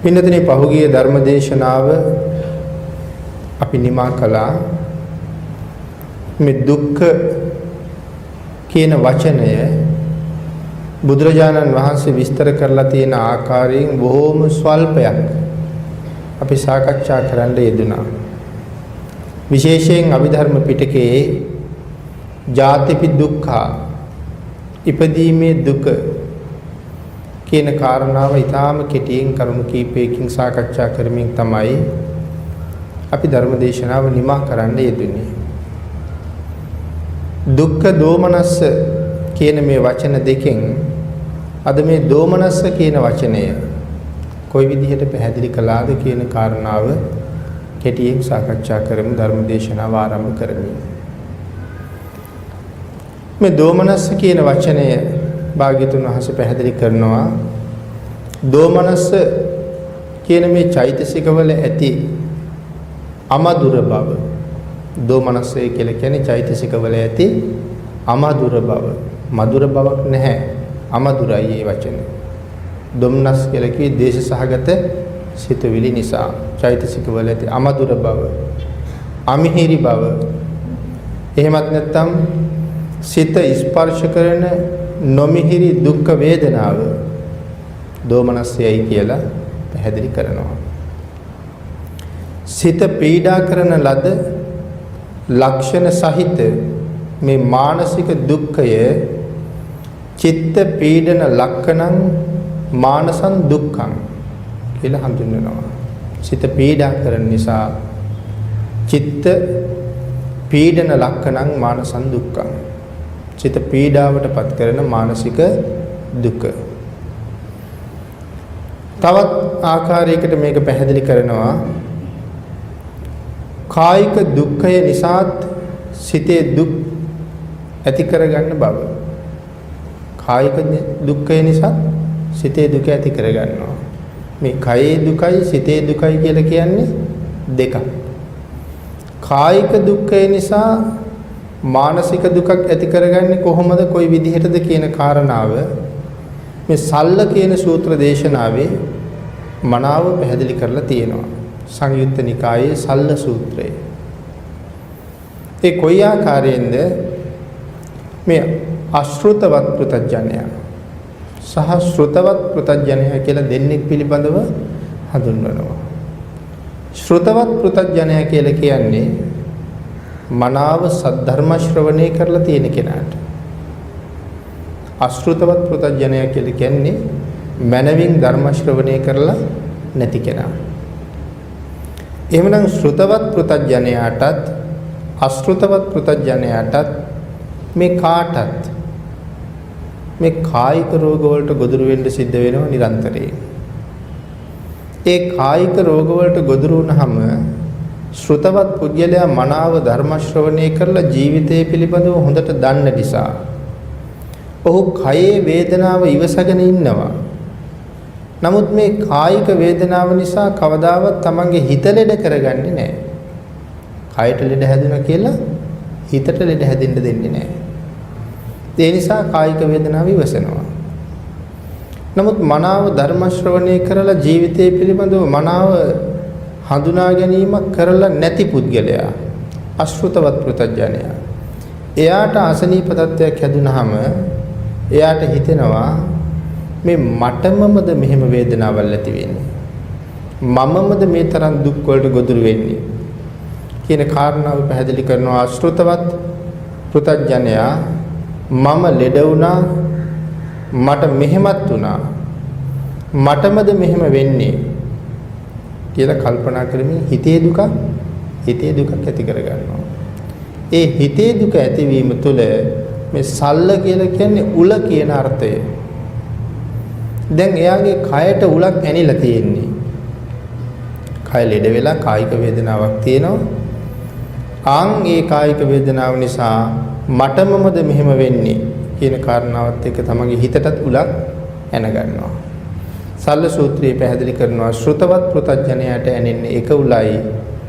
පින්නතනේ පහුගිය ධර්මදේශනාව අපි නිමා කළා මේ දුක්ඛ කියන වචනය බුදුරජාණන් වහන්සේ විස්තර කරලා තියෙන ආකාරයෙන් බොහෝම ස්වල්පයක් අපි සාකච්ඡා කරන්න යෙදුණා. විශේෂයෙන් අභිධර්ම පිටකයේ ජාතිපි දුක්ඛා ඉපදීමේ දුක කියන කාරණාව ඊටාම කෙටියෙන් කරුණු කීපයකින් සාකච්ඡා කරමින් තමයි අපි ධර්ම දේශනාව නිමා කරන්න යෙදුනේ. දුක්ඛ දෝමනස්ස කියන මේ වචන දෙකෙන් අද මේ දෝමනස්ස කියන වචනය කොයි විදිහට පැහැදිලි කළාද කියන කාරණාව කෙටියෙන් සාකච්ඡා කරමු ධර්ම දේශනාව ආරම්භ කරමින්. මේ දෝමනස්ස කියන වචනය භාග්‍යතුන් වහන්සේ පැහැදිලි කරනවා දෝමනස්ස කියන මේ චෛතසිකවල ඇති අමදුර බව. දෝමනස්සය කියලා කියන්නේ චෛතසිකවල ඇති අමදුර බව. මధుර බවක් නැහැ. අමදුරයි මේ වචනේ. දොම්නස් කියලා කිව්වේ දේශ සහගත සිතුවිලි නිසා චෛතසිකවල ඇති අමදුර බව. අමිහිරි බව. එහෙමත් නැත්නම් සිත ස්පර්ශ කරන නොමිහිරි දුක් වේදනාව දෝමනස්සයයි කියලා පැහැදිලි කරනවා. සිත පීඩා කරන ලද ලක්ෂණ සහිත මේ මානසික දුක්ඛය චිත්ත පීඩන ලක්ෂණං මානසං දුක්ඛං කියලා හඳුන්වනවා. සිත පීඩා කරන නිසා චිත්ත පීඩන ලක්ෂණං මානසං දුක්ඛං. චිත්ත පීඩාවටපත් කරන මානසික දුක. තවත් ආකාරයකට මේක පැහැදිලි කරනවා කායික දුක්ඛය නිසාත් සිතේ දුක් ඇති කරගන්න බව. කායික දුක්ඛය නිසා සිතේ දුක ඇති කරගන්නවා. මේ කයේ දුකයි සිතේ දුකයි කියලා කියන්නේ දෙකක්. කායික දුක්ඛය නිසා මානසික දුකක් ඇති කරගන්නේ කොහොමද කොයි විදිහටද කියන කාරණාව මේ සල්ල කියන සූත්‍ර දේශනාවේ මනාව පැහැදිලි කරලා තියෙනවා. සංයුත්ත නිකායේ සල්ල සූත්‍රය. ඒ කොයි ආකාරයෙන්ද මේ අශෘතවත් පෘතජ්ජනය සහ ශ්‍රුතවත් පෘතජ්ජනය කියලා දෙන්නෙක් පිළිබඳව හඳුන්වනවා. ශ්‍රුතවත් පෘතජ්ජනය කියලා කියන්නේ මනාව සද්ධර්ම ශ්‍රවණය කරලා තියෙන කෙනාට. අශෘතවත් පෘතජ්ජනය කියලා කියන්නේ මනවින් ධර්ම ශ්‍රවණය කරලා නැති කෙනා. එහෙමනම් ශ්‍රුතවත් පෘතජ්ජනයාටත් අශෘතවත් පෘතජ්ජනයාටත් මේ කාටත් මේ කායික රෝග වලට ගොදුරු වෙන්න සිද්ධ වෙනවා නිරන්තරයෙන්. ඒ කායික රෝග වලට ගොදුරු වුනහම ශ්‍රුතවත් පුද්ගලයා මනාව ධර්ම ශ්‍රවණය කරලා ජීවිතය පිළිබඳව හොඳට දන්න නිසා ඔහු කයේ වේදනාව ඉවසගෙන ඉන්නවා. නමුත් මේ කායික වේදනාව නිසා කවදාවත් තමන්ගේ හිත ලෙඩ කරගන්නේ නැහැ. කයට ලෙඩ හැදුණා කියලා හිතට ලෙඩ හැදෙන්න දෙන්නේ නැහැ. ඒ නිසා කායික වේදනාව ඉවසනවා. නමුත් මනාව ධර්ම ශ්‍රවණය කරලා ජීවිතය පිළිබඳව මනාව හඳුනා ගැනීමක් කරලා නැති පුද්ගලයා අශෘතවත් පෘතජ්ජනයා. එයාට අසනීප තත්ත්වයක් හැදුනහම එයාට හිතෙනවා මේ මටමමද මෙහෙම වේදනාවල් ඇති වෙන්නේ. මමමද මේ තරම් දුක් වලට ගොදුරු වෙන්නේ කියන කාරණාව පැහැදිලි කරනවා. අශෘතවත් පෘතජ්ජනයා මම ලෙඩ වුණා මට මෙහෙමත් වුණා මටමද මෙහෙම වෙන්නේ කියලා කල්පනා කරමින් හිතේ දුක ඇති කරගන්නවා. ඒ හිතේ දුක ඇතිවීම තුළ මේ සල්ල කියලා කියන්නේ උල කියන අර්ථය. දැන් එයාගේ කයට උලක් ඇනිලා තියෙන්නේ. කය ලෙඩ වෙලා කායික වේදනාවක් තියෙනවා. ඒ කායික වේදනාව නිසා මටමමද මෙහෙම වෙන්නේ කියන කාරණාවත් එක්ක තමගේ හිතටත් උලක් ඇන ගන්නවා. සල්ල සූත්‍රයේ පැහැදිලි කරනවා ශ්‍රුතවත් පෘතජ්ජනයාට ඇනෙන්නේ එක උලයි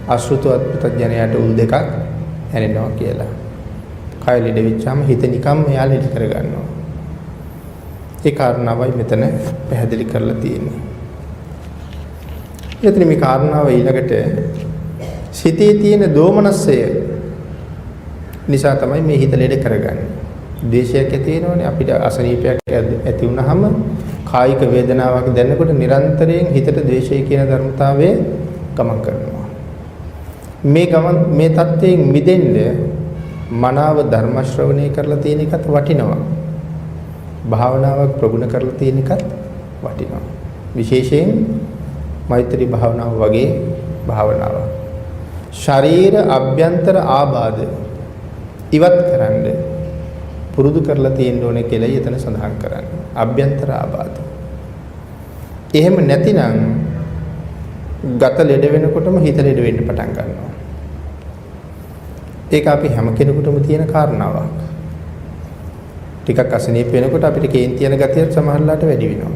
අශෘතවත් පෘතජ්ජනයාට උල් දෙකක් ඇනෙනවා කියලා. කය ලෙඩ වෙච්චාම හිත නිකම්ම එයා ලෙඩ කර ගන්නවා. ඒ කාරණාවයි මෙතන පැහැදිලි කරලා තියෙන්නේ. එතන මේ කාරණාව ඊළඟට සිතේ තියෙන දෝමනස්සය නිසා තමයි මේ හිත ලෙඩ කරගන්නේ. ද්වේෂයක් ඇති වෙනවනේ අපිට අසනීපයක් ඇති වුනහම කායික වේදනාවක් දැනෙනකොට නිරන්තරයෙන් හිතට ද්වේෂය කියන ධර්මතාවය ගමන් කරනවා. මේ தත්ත්වයෙන් මිදෙන්න මනාව ධර්ම ශ්‍රවණය කරලා තියෙන එකත් වටිනවා. භාවනාවක් ප්‍රගුණ කරලා තියෙන එකත් වටිනවා. විශේෂයෙන් මෛත්‍රී භාවනාව වගේ භාවනාවක්. ශරීර අභ්‍යන්තර ආබාධ ඉවත් කරන්න පුරුදු කරලා තියෙන්න ඕනේ කියලා එතන සඳහන් කරන්නේ. අභ්‍යන්තර ආබාධ. එහෙම නැතිනම් ගත ලෙඩ වෙනකොටම හිත ලෙඩ වෙන්න පටන් ගන්නවා. ඒක අපි හැම කෙනෙකුටම තියෙන කාරණාවක්. ටිකක් අසනීප වෙනකොට අපිට කේන්ති යන ගතිය සමහරලාට වැඩි වෙනවා.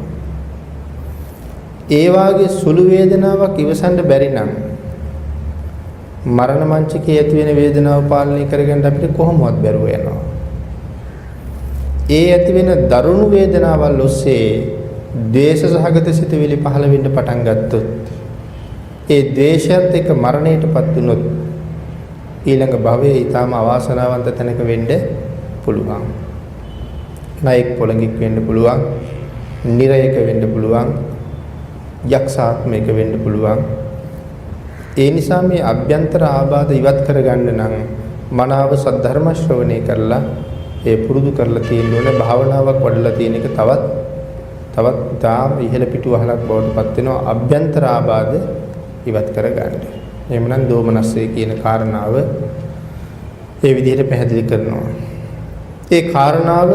ඒ වාගේ සුළු වේදනාවක් ඉවසන්න බැරි නම් මරණ මංචකයේ ඇති වෙන වේදනාව පාලනය කරගන්න අපිට කොහොමවත් බැරුව යනවා. ඒ ඇති වෙන දරුණු වේදනාවල් ඔස්සේ ද්වේෂ සහගත සිතුවිලි පහළ වෙන්න පටන් ගත්තොත් ඒ ද්වේෂයත් එක්ක මරණයටපත් වුනොත් ඊළඟ භවයේ ඊටම අවාසනාවන්ත තැනක වෙන්න පුළුවන්. නායක පොළඟික් වෙන්න පුළුවන්, නිරයක වෙන්න පුළුවන්, යක්ෂාත්මයක වෙන්න පුළුවන්. ඒ නිසා මේ අභ්‍යන්තර ආබාධ ඉවත් කරගන්න නම් මනාව සද්ධර්ම ශ්‍රවණය කරලා ඒ පුරුදු කරලා තියෙන්න ඕනේ. භාවනාවක් වඩලා තියෙන එක තවත් තාම ඉහළ පිටු අහලක් බවට පත් වෙනවා අභ්‍යන්තර ආබාධ ඉවත් කරගන්න. එහෙමනම් දෝමනස්සේ කියන කාරණාව ඒ විදිහට පැහැදිලි කරනවා. ඒ කාරණාව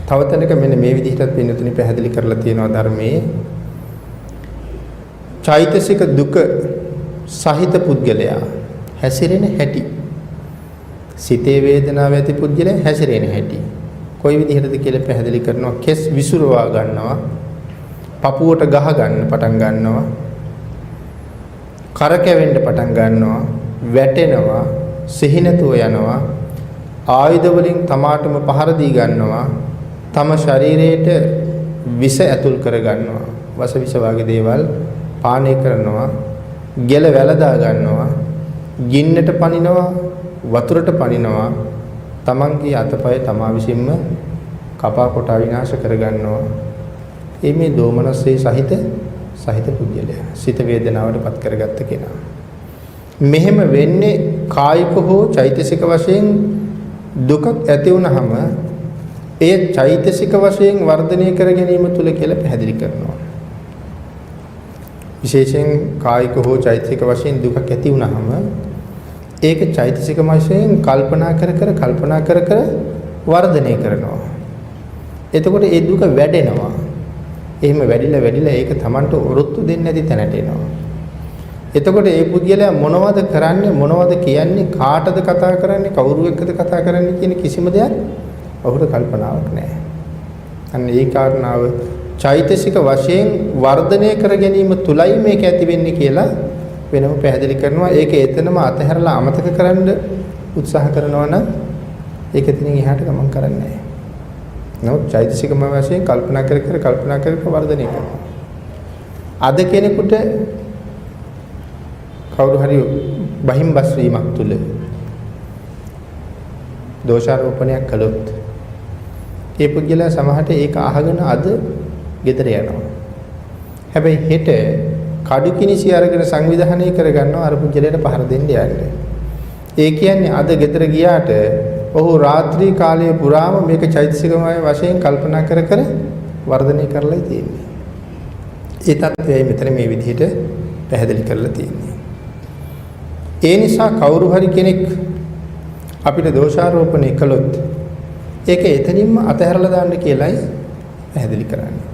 තව තැනක මෙන්න මේ විදිහටත් වෙනතුනි පැහැදිලි කරලා තියෙනවා ධර්මයේ. චෛතසික දුක සහිත පුද්ගලයා හැසිරෙන හැටි, සිතේ වේදනාව ඇති පුද්ගලයා හැසිරෙන හැටි කොයි විදිහටද කියලා පැහැදිලි කරනවා. කෙස් විසුරවා ගන්නවා, පපුවට ගහ ගන්න පටන් ගන්නවා, කරකැවෙන්න පටන් ගන්නවා, වැටෙනවා, සිහිනතුව යනවා, ආයුධ වලින් තමාටම පහර දී ගන්නවා, තම ශරීරයට විස ඇතුල් කර ගන්නවා, වස විස වගේ දේවල් පානය කරනවා, ගෙල වැළදා ගන්නවා, ගින්නට පනිනවා, වතුරට පනිනවා, තමන්ගේ අතපය තමා විසින්ම කපා කොටා විනාශ කර ගන්නවා. මේ දෝමනස්සේ සහිත පුද්ගලයා සිත වේදනාවටපත් කරගත්ත කෙනා. මෙහෙම වෙන්නේ කායික හෝ චෛතසික වශයෙන් දුකක් ඇති වුනහම ඒ චෛතසික වශයෙන් වර්ධනය කර ගැනීම තුල කියලා පැහැදිලි කරනවා. විශේෂයෙන් කායික හෝ චෛතසික වශයෙන් දුකක් ඇති වුනහම ඒක චෛතසික වශයෙන් කල්පනා කර වර්ධනය කරනවා. එතකොට ඒ දුක වැඩෙනවා. එහෙම වැඩිලා ඒක Tamanට ඔරොත්තු දෙන්නේ නැති තැනට එනවා. එතකොට ඒ පුද්ගලයා මොනවද කරන්නේ, මොනවද කියන්නේ, කාටද කතා කරන්නේ, කවුරු එක්කද කතා කරන්නේ කියන කිසිම දෙයක් ඔහුට කල්පනාවක් නැහැ. අන්න ඒ කාරණාව චෛතසික වශයෙන් වර්ධනය කර ගැනීම තුලයි මේක ඇති වෙන්නේ කියලා වෙනම පැහැදිලි කරනවා. ඒක එතනම අතහැරලා අමතක කරන්න උත්සාහ කරනවා නම් ඒක එතනින් එහාට ගමන් කරන්නේ නැහැ. නමුත් චෛතසිකම වශයෙන් කල්පනා කර වර්ධනය කරනවා. අද කෙනෙකුට කවුරු හරි බහිම්බස් වීමක් තුල දෝෂාරෝපණයක් කළොත් ඒ පුද්ගලයා සමහරට ඒක අහගෙන අද ගෙදර යනවා. හැබැයි හෙට කඩු කිනිසි අරගෙන සංවිධානය කරගන්නවා අර පුද්ගලයාට පහර දෙන්න යන්නේ. ඒ කියන්නේ අද ගෙදර ගියාට ඔහු රාත්‍රී කාලයේ පුරාම මේක චෛතසිකමය වශයෙන් කල්පනා කර වර්ධනය කරලා තියෙන්නේ. ඒ තත්ත්වයයි මෙතන මේ විදිහට පැහැදිලි කරලා තියෙන්නේ. ඒ නිසා කවුරු හරි කෙනෙක් අපිට දෝෂාරෝපණය කළොත් ඒක එතනින්ම අතහැරලා දාන්න කියලායි පැහැදිලි කරන්නේ.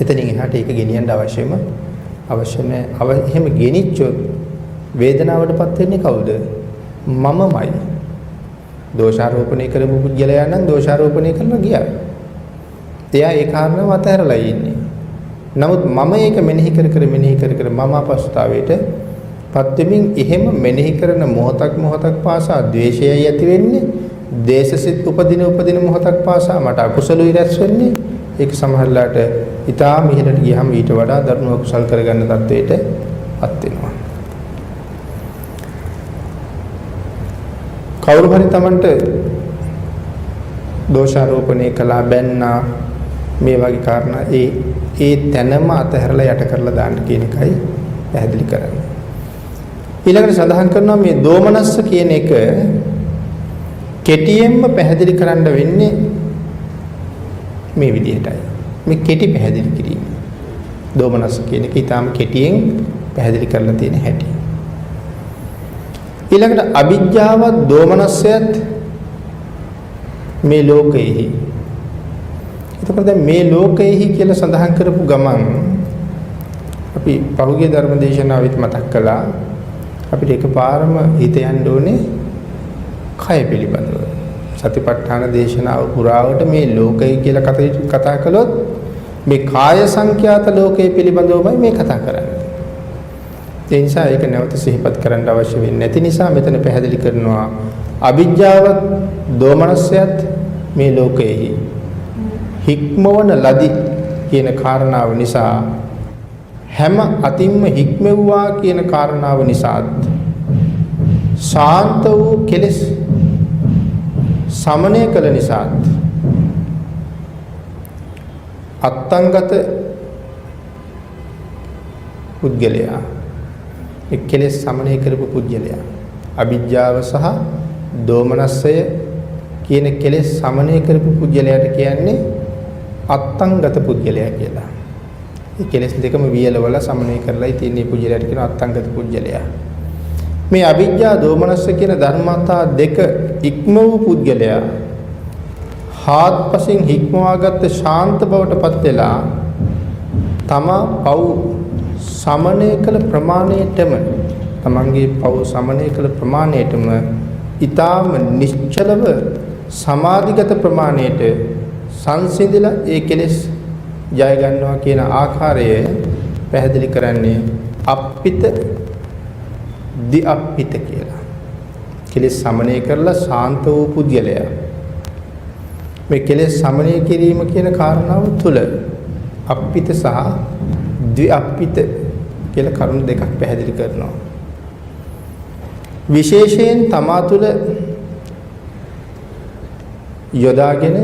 එතනින් එහාට ඒක ගෙනියන්න අවශ්‍ය නැහැ. එහෙම ගෙනිච්චොත් වේදනාවටපත් වෙන්නේ කවුද? මමමයි. දෝෂාරෝපණය කරපු පුද්ගලයා නම් දෝෂාරෝපණය කරලා ගියා. එයා ඒ කාරණාව අතහැරලා ඉන්නේ. නමුත් මම ඒක මෙනෙහි කර මම අපස්ථාවයට පත් වෙමින් එහෙම මෙනෙහි කරන මොහොතක් පාසා ද්වේෂයයි ඇති වෙන්නේ. දේශසිත උපදින මොහොතක් පාසා මට අකුසලුයි රැස් වෙන්නේ. ඒක සමහරලාට ඊටාම ඉහළට ගියහම ඊට වඩා ධර්ම කුසල් කරගන්න තත්වයටපත් වෙනවා. කවුරු හරි Tamanට දෝෂාරෝපණය කළා බැන්නා මේ වගේ කාරණා ඒ තැනම අතහැරලා යට කරලා දාන්න කියන එකයි පැහැදිලි කරන්නේ. ඊළඟට සඳහන් කරනවා මේ දෝමනස්ස කියන එක කෙටියෙන්ම පැහැදිලි කරන්න වෙන්නේ මේ විදිහටයි. මේ කෙටි පැහැදිලි කිරීම. දෝමනස්ස කියන එක ඊටාම කෙටියෙන් පැහැදිලි කරලා තියෙන හැටි. ඊළඟට අවිජ්ජාවත් දෝමනස්සයත් මේ ලෝකෙහි. එතකොට දැන් මේ ලෝකෙහි කියලා සඳහන් කරපු ගමන් අපි පහුගිය ධර්ම දේශනාවෙත් මතක් කළා අපිට එකපාරම හිත යන්න ඕනේ කය පිළිබඳව. සතිපට්ඨාන දේශනාව පුරාවට මේ ලෝකය කියලා කතා කළොත් මේ කාය සංඛ්‍යාත ලෝකය පිළිබඳවමයි මේ කතා කරන්නේ. ඒ නිසා ඒක නැවත සිහිපත් කරන්න අවශ්‍ය වෙන්නේ නැති නිසා මෙතන පැහැදිලි කරනවා අවිජ්ජාවත් දෝමනස්සයත් මේ ලෝකෙහි හික්මවන ලදි කියන කාරණාව නිසා හැම අතින්ම හික්මෙව්වා කියන කාරණාව නිසාත් ශාන්ත වූ කෙලෙස් සමනය කළ නිසාත් අත්තංගත පුද්ගලයා ඒ කෙලෙස් සමනය කරපු පුද්ගලයා අවිජ්ජාව සහ දෝමනස්සය කියන කෙලෙස් සමනය කරපු පුද්ගලයාට කියන්නේ අත්තංගත පුද්ගලයා කියලා. මේ කෙලෙස් දෙකම වියලවල සමනය කරලායි තියෙන පුද්ගලයාට කියන අත්තංගත පුද්ගලයා. මේ අවිජ්ජා දෝමනස්ස කියන ධර්මතා දෙක ඉක්ම වූ පුද්ගලයා හාත්පසින් හික්මවාගත් ශාන්ත බවටපත් වෙලා තමා පව් සමනය කළ ප්‍රමාණයටම තමන්ගේ පව් සමනය කළ ප්‍රමාණයටම ඊටාම නිශ්චලව සමාධිගත ප්‍රමාණයට සංසිඳිලා ඒ කෙලෙස් ජය ගන්නවා කියන ආකාරය පැහැදිලි කරන්නේ අප්පිත දිඅප්පිත කියලා. කෙලෙස් සමනය කරලා ශාන්ත වූ පුද්ගලයා මේ කෙලෙස් සමනය කිරීම කියන කාරණාව තුල අප්පිත සහ ද්විඅප්පිත කියලා කරුණු දෙකක් පැහැදිලි කරනවා. විශේෂයෙන් තමා තුළ යොදාගෙන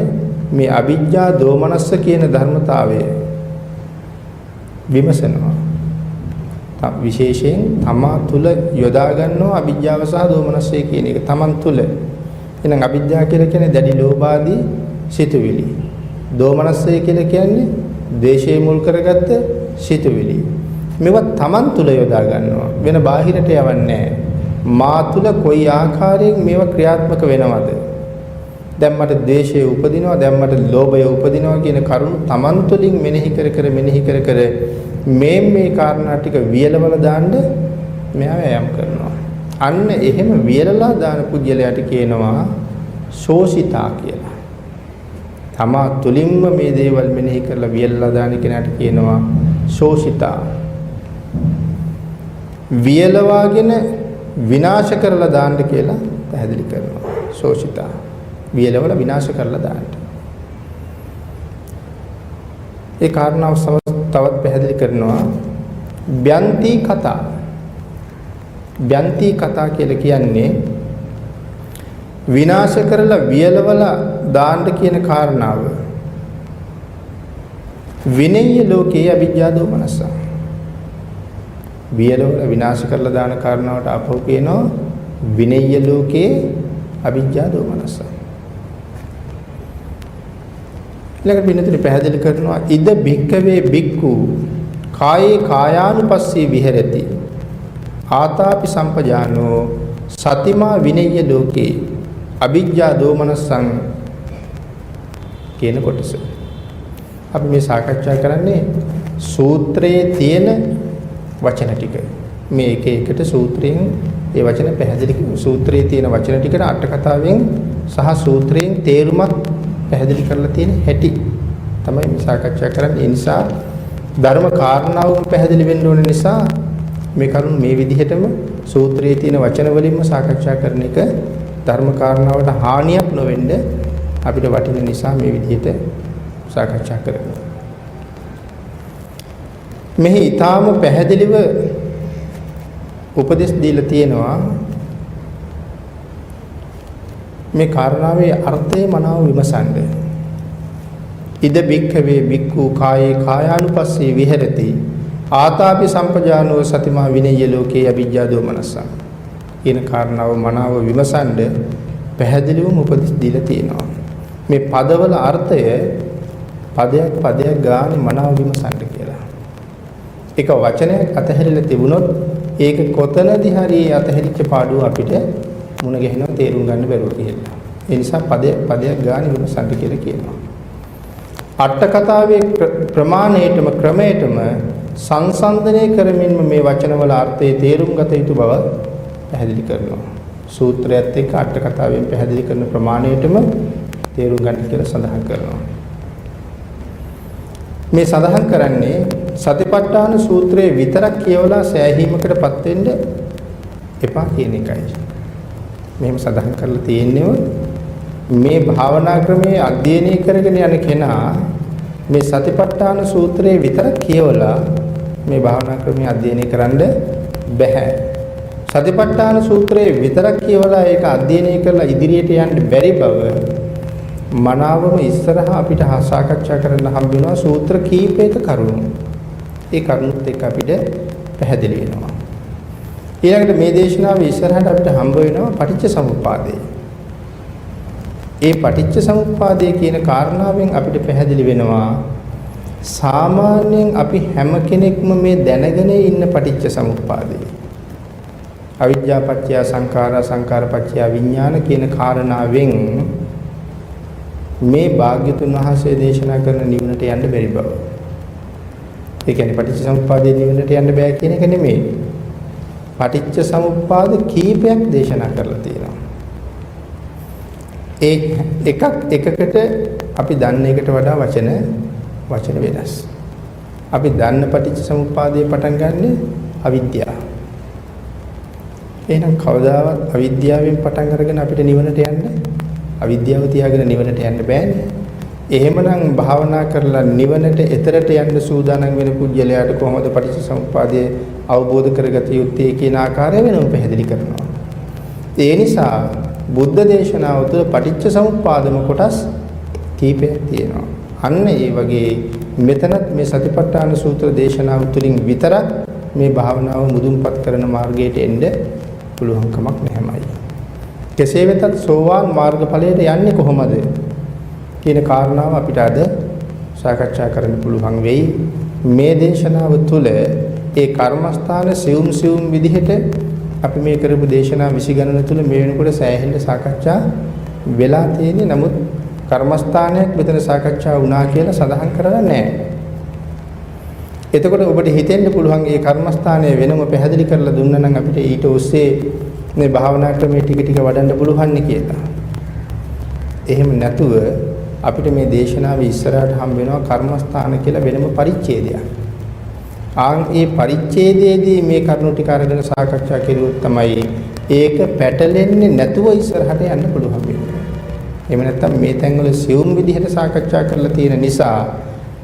මේ අවිජ්ජා දෝමනස්ස කියන ධර්මතාවය විමසනවා. විශේෂයෙන් තමා තුළ යොදා ගන්නවා අවිජ්ජාව සහ දෝමනස්සය කියන එක තමන් තුළ. එහෙනම් අවිජ්ජා කියලා කියන්නේ දැඩි ලෝභාදී සිතුවිලි. දෝමනස්සය කියලා කියන්නේ ද්වේෂය මුල් කරගත්ත සිතුවිලි. මේවා තමන් තුළ යොදා ගන්නවා. වෙන බාහිරට යවන්නේ නැහැ. මා තුළ කොයි ආකාරයෙන් මේවා ක්‍රියාත්මක වෙනවද? දැන් මට ද්වේෂය උපදිනවා, දැන් මට ලෝභය උපදිනවා කියන කරුණු තමන් තුළින් මෙනෙහි කර මේ කාරණා ටික වියලවල දාන්න මෙයා වෑයම් කරනවා. අන්න එහෙම වියලලා දාන පුද්ගලයාට කියනවා සෝසිතා කියලා. තමා තුළින්ම මේ දේවල් මෙනෙහි කරලා වියලලා දාන කෙනාට කියනවා සෝසිතා. වියලවාගෙන විනාශ කරලා දාන්න කියලා පැහැදිලි කරනවා. සෝසිතා. වියලවල විනාශ කරලා දාන්න. ඒ කාරණාව තවත් පැහැදිලි කරනවා බ්‍යන්ති කතා. බ්‍යන්ති කතා කියලා කියන්නේ විනාශ කරලා වියලවල දාන්න කියන කාරණාව. විනය්‍ය ලෝකයේ අවිජ්ජා දෝමනස්ස. වියලවල විනාශ කරලා දාන කාරණාවට අපව කියනවා විනය්‍ය ලෝකයේ අවිජ්ජා දෝමනස්ස. ඊළඟට බිනතුනි පැහැදිලි කරනවා ඉද භික්කවේ භික්ඛු කායේ කායානුපස්සී විහෙරති ආතාපි සම්පජානෝ සතිමා විනය්‍ය ලෝකේ අවිජ්ජා දෝමනස්සං කියන කොටස. අපි මේ සාකච්ඡා කරන්නේ සූත්‍රයේ තියෙන වචන ටික. මේ එක එකට සූත්‍රයෙන් ඒ වචන පැහැදිලි සූත්‍රයේ තියෙන වචන ටිකට අට කතාවෙන් සහ සූත්‍රයෙන් තේරුමක් පැහැදිලි කරලා තියෙන හැටි තමයි මේ සාකච්ඡා කරන්නේ. ඒ නිසා ධර්ම කාරණාව පැහැදිලි වෙන්න ඕන නිසා මේ කරුණ මේ විදිහටම සූත්‍රයේ තියෙන වචන වලින්ම සාකච්ඡා කරන එක ධර්ම කාරණාවට හානියක් නොවෙන්න අපිට වටින නිසා මේ විදිහට සාකච්ඡා කරනවා. මෙහි ඊටාම පැහැදිලිව උපදෙස් දීලා තියෙනවා මේ කාරණාවේ අර්ථය මනාව විමසන්න. ඉද බික්ඛවේ බික්ඛු කායේ කායානුපස්සේ විහෙරති ආතාපි සම්පජානෝ සතිමා විනය්‍ය ලෝකේ අවිජ්ජා දෝමනසං කියන කාරණාව මනාව විමසන්න පැහැදිලිවම උපදෙස් දීලා තියෙනවා. මේ පදවල අර්ථය පදයක් ගානේ මනාව විමසන්න කියලා. එක වචනයක් අතහැරලා තිබුණොත් ඒක කොතනදී හරි අතහැරිච්ච පාඩුව අපිට මුණ ගැහෙනවා තේරුම් ගන්න බැරුව කියලා. ඒ නිසා පදයක් ගානේ විමසන්න කියලා කියනවා. අට කතාවේ ප්‍රමාණයටම ක්‍රමයටම සංසන්දනය කරමින්ම මේ වචනවල අර්ථයේ තේරුම් ගත යුතු බව පැහැදිලි කරනවා. සූත්‍රයත් එක්ක අට කතාවෙන් පැහැදිලි කරන ප්‍රමාණයටම තේරුම් ගන්න කියලා සඳහන් කරනවා. මේ සඳහන් කරන්නේ සතිපට්ඨාන සූත්‍රයේ විතරක් කියවලා සෑහීමකටපත් වෙන්න එපා කියන එකයි. මෙහෙම සඳහන් කරලා තියෙන්නේව මේ භාවනා ක්‍රමයේ අධ්‍යයනය කරගෙන යන කෙනා මේ සතිපට්ඨාන සූත්‍රයේ විතරක් කියවලා මේ භාවනා ක්‍රමයේ අධ්‍යයනය කරන්න බෑ. සතිපට්ඨාන සූත්‍රයේ විතරක් කියවලා ඒක අධ්‍යයනය කරලා ඉදිරියට යන්න බැරි බව මනාවම ඉස්සරහා අපිට සාකච්ඡා කරන්න හම්බ වෙනවා සූත්‍ර කීපයක කරුණු. ඒ කරුණුත් එක්ක අපිට පැහැදිලි වෙනවා. ඊළඟට මේ දේශනාවේ ඉස්සරහට අපිට හම්බ වෙනවා පටිච්ච සමුප්පාදය. ඒ පටිච්ච සමුප්පාදය කියන කාරණාවෙන් අපිට පැහැදිලි වෙනවා සාමාන්‍යයෙන් අපි හැම කෙනෙක්ම මේ දැනගෙන ඉන්න පටිච්ච සමුප්පාදය. අවිද්‍යා පත්‍ය සංඛාරා සංඛාර පත්‍ය විඥාන කියන කාරණාවෙන් මේ භාග්‍යතුන් වහන්සේ දේශනා කරන නිවනට යන්න බැරි බව. ඒ කියන්නේ පටිච්ච සමුප්පාදයේ නිවනට යන්න බෑ කියන එක නෙමෙයි. පටිච්ච සමුප්පාද කීපයක් දේශනා කරලා තියෙනවා. ඒ එකකට අපි දන්න එකට වඩා වචන වෙනස්. අපි දන්න පටිච්ච සමුප්පාදයේ පටන් ගන්නෙ අවිද්‍යාව. එහෙනම් කවදාවත් අවිද්‍යාවෙන් පටන් අරගෙන අපිට නිවනට යන්න අවිද්‍යාව තියාගෙන නිවනට යන්න බෑනේ. එහෙමනම් භාවනා කරලා නිවනට එතරට යන්න සූදානම් වෙන පුජ්‍යලයාට කොහොමද පටිච්චසමුප්පාදය අවබෝධ කරගත යුත්තේ කියන ආකාරය වෙනම පැහැදිලි කරනවා. ඒ නිසා බුද්ධ දේශනාව තුළ පටිච්චසමුප්පාදම කොටස් කීපයක් තියෙනවා. අන්න ඒ වගේ මෙතනත් මේ සතිපට්ඨාන සූත්‍ර දේශනාව තුළින් විතරක් මේ භාවනාව මුදුන්පත් කරන මාර්ගයට එන්න පුළුවන් කමක් නැහැමයි. කෙසේ වෙතත් සෝවාන් මාර්ගඵලයට යන්නේ කොහොමද කියන කාරණාව අපිට අද සාකච්ඡා කරන්න පුළුවන් වෙයි. මේ දේශනාව තුළ ඒ කර්මස්ථාන සියුම් විදිහට අපි මේ කරපු දේශනා 20 ගණන තුළ මේ වෙනකොට සෑහෙන්න සාකච්ඡා වෙලා තියෙන්නේ. නමුත් කර්මස්ථානයක් මෙතන සාකච්ඡා වුණා කියලා සඳහන් කරලා නැහැ. එතකොට ඔබට හිතෙන්න පුළුවන් මේ කර්මස්ථානය වෙනම පැහැදිලි කරලා දුන්නා නම් අපිට ඊට ඔස්සේ මේ භාවනා ක්‍රමයේ ටික වඩන්න පුළුවන් නේ කියලා. එහෙම නැතුව අපිට මේ දේශනාවේ ඉස්සරහට හම් වෙනවා කර්මස්ථාන කියලා වෙනම පරිච්ඡේදයක්. ඒ පරිච්ඡේදයේදී මේ කරුණු ටික අරගෙන සාකච්ඡා කෙරුවොත් තමයි ඒක පැටලෙන්නේ නැතුව ඉස්සරහට යන්න පුළුවන් වෙන්නේ. එහෙම නැත්නම් මේ තැන්වල සියුම් විදිහට සාකච්ඡා කරලා තියෙන නිසා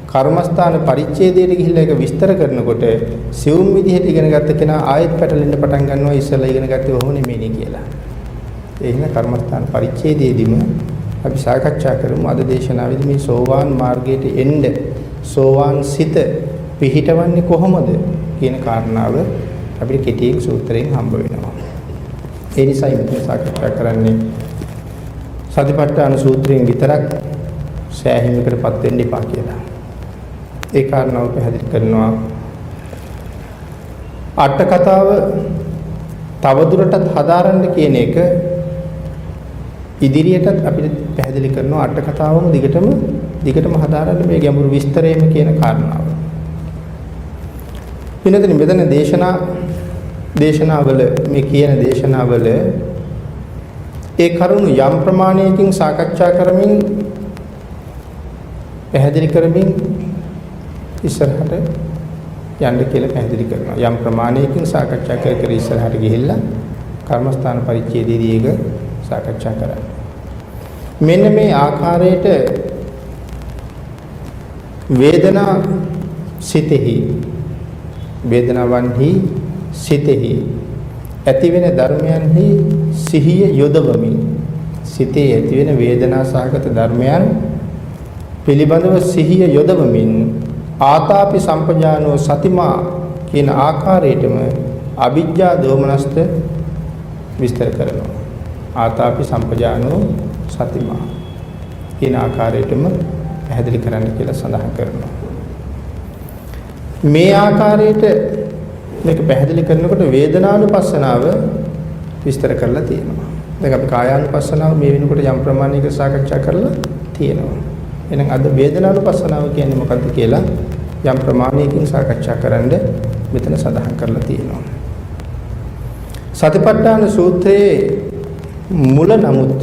කර්මස්ථාන පරිච්ඡේදයට ගිහිල්ලා ඒක විස්තර කරනකොට සියුම් විදිහට ඉගෙන ගත්ත කෙනා ආයෙත් පැටලෙන්න පටන් ගන්නවා ඉස්සෙල්ලා ඉගෙන ගත්තේ ඔහොම නෙමෙයි කියලා. ඒ හින්දා කර්මස්ථාන පරිච්ඡේදයේදීම අපි සාකච්ඡා කරමු අද දේශනාවේදී මේ සෝවාන් මාර්ගයට එන්න සෝවාන් සිත පිහිටවන්නේ කොහොමද කියන කාරණාව අපිට කෙටියෙන් සූත්‍රයෙන් හම්බ වෙනවා. ඒ නිසා මෙතන සාකච්ඡා කරන්නේ සතිපට්ඨාන සූත්‍රයෙන් විතරක් සෑහීමකටපත් වෙන්න එපා කියලා. ඒ කාරණාව පැහැදිලි කරනවා. අට කතාව තවදුරටත් හදාරන්න කියන එක ඉදිරියටත් අපිට පැහැදිලි කරනවා. අට කතාවම දිගටම හදාරන්න මේ ගැඹුරු විස්තරයම කියන කාරණාව. වෙනදෙන මෙතන දේශනාවල මේ කියන දේශනාවල ඒ කරුණු යම් ප්‍රමාණයකින් සාකච්ඡා කරමින් පැහැදිලි කරමින් ඉස්සරහට යන්න කියලා පැහැදිලි කරනවා. යම් ප්‍රමාණයකින් සාකච්ඡා කර ඉස්සරහට ගිහිල්ලා කර්මස්ථාන පරිච්ඡේදයේදී ඒක සාකච්ඡා කරා. මෙන්න මේ ආකාරයට වේදනා සිතෙහි වේදනාවන්හි සිතෙහි ඇතිවෙන ධර්මයන්හි සිහිය යොදවමින් සිතේ ඇතිවෙන වේදනා සහගත ධර්මයන් පිළිබඳව සිහිය යොදවමින් ආතාපි සම්පජානෝ සතිමා කියන ආකාරයටම අවිජ්ජා දෝමනස්ත විස්තර කරනවා. ආතාපි සම්පජානෝ සතිමා කියන ආකාරයටම පැහැදිලි කරන්න කියලා සඳහන් කරනවා. මේ ආකාරයට මේක පැහැදිලි කරනකොට වේදනානුපස්සනාව විස්තර කරලා තියෙනවා. දැන් අපි කායානුපස්සනාව මේ වෙනකොට යම් ප්‍රමාණයක සාකච්ඡා කරලා තියෙනවා. එහෙනම් අද වේදනානුපස්සනාව කියන්නේ මොකක්ද කියලා යම් ප්‍රමාණයකින් සාකච්ඡා කරන්න මෙතන සඳහන් කරලා තියෙනවා. සතිපට්ඨාන සූත්‍රයේ මුල නමුත්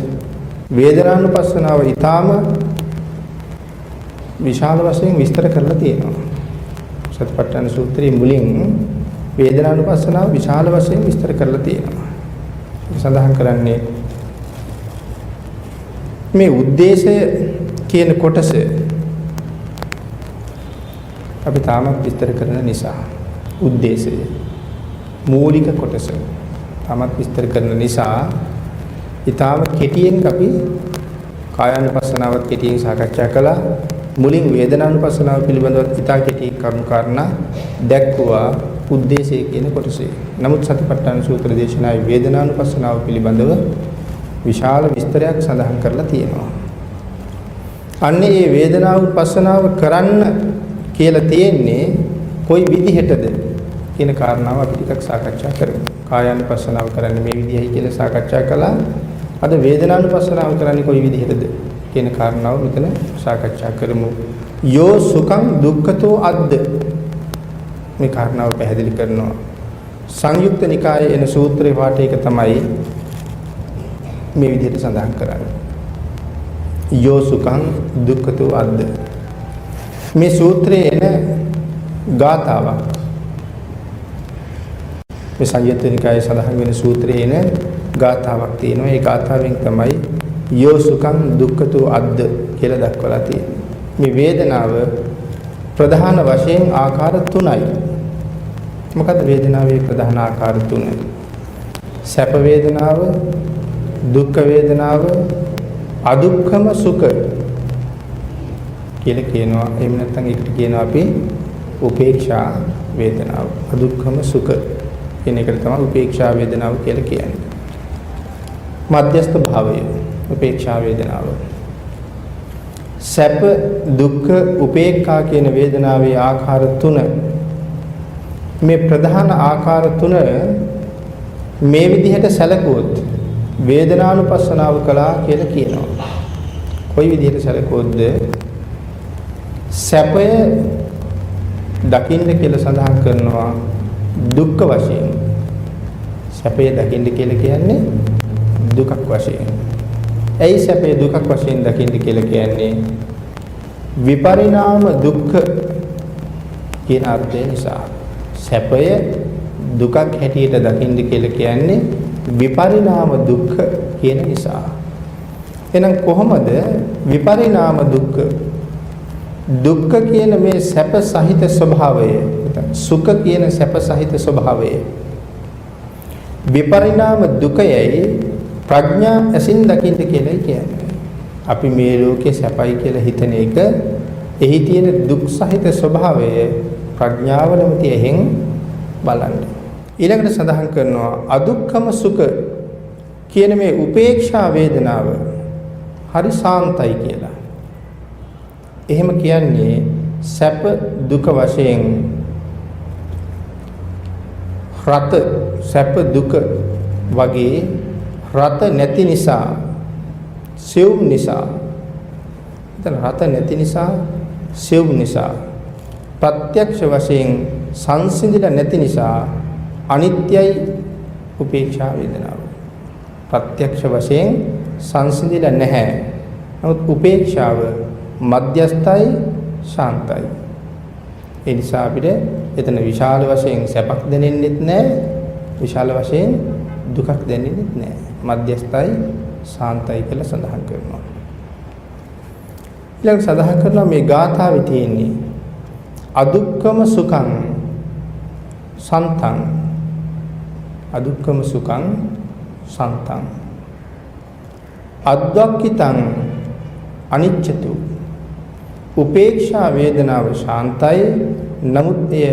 වේදනානුපස්සනාව ඊටාම විශාල වශයෙන් විස්තර කරලා තියෙනවා. සතිපට්ඨාන සූත්‍රයේ මුලින් වේදනානුපස්සනාව විශාල වශයෙන් විස්තර කරලා තියෙනවා. සඳහන් කරන්නේ මේ ಉದ್ದೇಶය කියන කොටස අපි තාමත් විස්තර කරන නිසා ಉದ್ದೇಶය මූලික කොටස තාමත් විස්තර කරන නිසා ඊටාම කෙටියෙන් අපි කායානුපස්සනාවත් කෙටියෙන් සාකච්ඡා කළා. මුලින් වේදනානුපස්සනාව පිළිබඳව ඉතා කෙටි කරුණු කාරණා දැක්වුවා ಉದ್ದೇಶය කියන කොටසේ. නමුත් සතිපට්ඨාන සූත්‍ර දේශනාවේ වේදනානුපස්සනාව පිළිබඳව විශාල විස්තරයක් සඳහන් කරලා තියෙනවා. අන්නේ මේ වේදනානුපස්සනාව කරන්න කියලා තියෙන්නේ කොයි විදිහටද කියන කාරණාව අපි ටිකක් සාකච්ඡා කරමු. කායානුපස්සනාව කරන්නේ මේ විදිහයි කියලා සාකච්ඡා කළා. අද වේදනානුපස්සනාව කරන්නේ කොයි විදිහටද කියන කාරණාව මෙතන සාකච්ඡා කරමු. යෝ සුඛං දුක්ඛතෝ අද්ද මේ කාරණාව පැහැදිලි කරනවා. සංයුක්ත නිකායේ එන සූත්‍රේ පාඨයක තමයි මේ විදිහට සඳහන් කරන්නේ. යෝ සුඛං දුක්ඛතෝ අද්ද මේ සූත්‍රයේ එන ගාථාවක්. මේ සංයුක්ත නිකායේ සඳහන් වෙන සූත්‍රයේ එන ගාථාවක් තියෙනවා. ඒ ගාථාවෙන් තමයි යෝ සුඛං දුක්ඛතෝ අද්ද කියලා දක්වලා තියෙන්නේ. මේ වේදනාව ප්‍රධාන වශයෙන් ආකාර තුනයි. මොකද වේදනාවේ ප්‍රධාන ආකාර තුන? සැප වේදනාව, දුක්ඛ වේදනාව, අදුක්ඛම සුඛ කියලා කියනවා. එහෙම නැත්නම් ඒකට කියනවා අපි උපේක්ෂා වේදනාව. අදුක්ඛම සුඛ කියන එකට තමයි උපේක්ෂා වේදනාව කියලා කියන්නේ. මධ්‍යස්ථ භාවය උපේක්ෂා වේදනාව. සැප දුක්ඛ උපේක්ඛා කියන වේදනාවේ ආකාර තුන. මේ ප්‍රධාන ආකාර තුන මේ විදිහට සැලකුවොත් වේදනානුපස්සනාව කළා කියලා කියනවා. කොයි විදිහට සැලකුවොත්ද? සැපය දකින්න කියලා සඳහන් කරනවා දුක්ඛ වශයෙන්. සැපය දකින්න කියලා කියන්නේ දුකක් වශයෙන්. ඇයි සැපේ දුකක් වශයෙන් දකින්න කියලා කියන්නේ? විපරිණාම දුක්ඛ කියන අර්ථය නිසා. සැපය දුකක් හැටියට දකින්න කියලා කියන්නේ විපරිණාම දුක්ඛ කියන නිසා. එහෙනම් කොහොමද විපරිණාම දුක්ඛ? දුක්ඛ කියන මේ සැප සහිත ස්වභාවය, සුඛ කියන සැප සහිත ස්වභාවය විපරිණාම දුකයයි ප්‍රඥා ඇසින් දකින්න කියලා කියන්නේ. අපි මේ ලෝකේ සැපයි කියලා හිතන එක එහි තියෙන දුක් සහිත ස්වභාවය ප්‍රඥාව නැමැති එහෙන් බලන්න. ඊළඟට සඳහන් කරනවා අදුක්ඛම සුඛ කියන මේ උපේක්ෂා වේදනාව හරි සාන්තයි කියලා. එහෙම කියන්නේ සැප දුක වශයෙන් රත සැප දුක වගේ රත නැති නිසා සිවුම් නිසා එතන රත නැති නිසා සිවුම් නිසා ප්‍රත්‍යක්ෂ වශයෙන් සංසිඳිලා නැති නිසා අනිත්‍යයි උපේක්ෂා වේදනාව. ප්‍රත්‍යක්ෂ වශයෙන් සංසිඳිලා නැහැ. නමුත් උපේක්ෂාව මධ්‍යස්ථයි ශාන්තයි. ඒ නිසා අපිට එතන විශාල වශයෙන් සැපක් දැනෙන්නෙත් නැහැ. විශාල වශයෙන් දුකක් දැනෙන්නෙත් නැහැ. මධ්‍යස්ථයි ශාන්තයි කියලා සඳහන් කරනවා. ඊළඟ සඳහන් කරනවා මේ ගාථාවේ තියෙන්නේ අදුක්කම සුඛං සන්තං අදුක්කම සුඛං සන්තං අද්වක්කිතං අනිච්චතු උපේක්ෂා වේදනාව ශාන්තයි නමුත් එය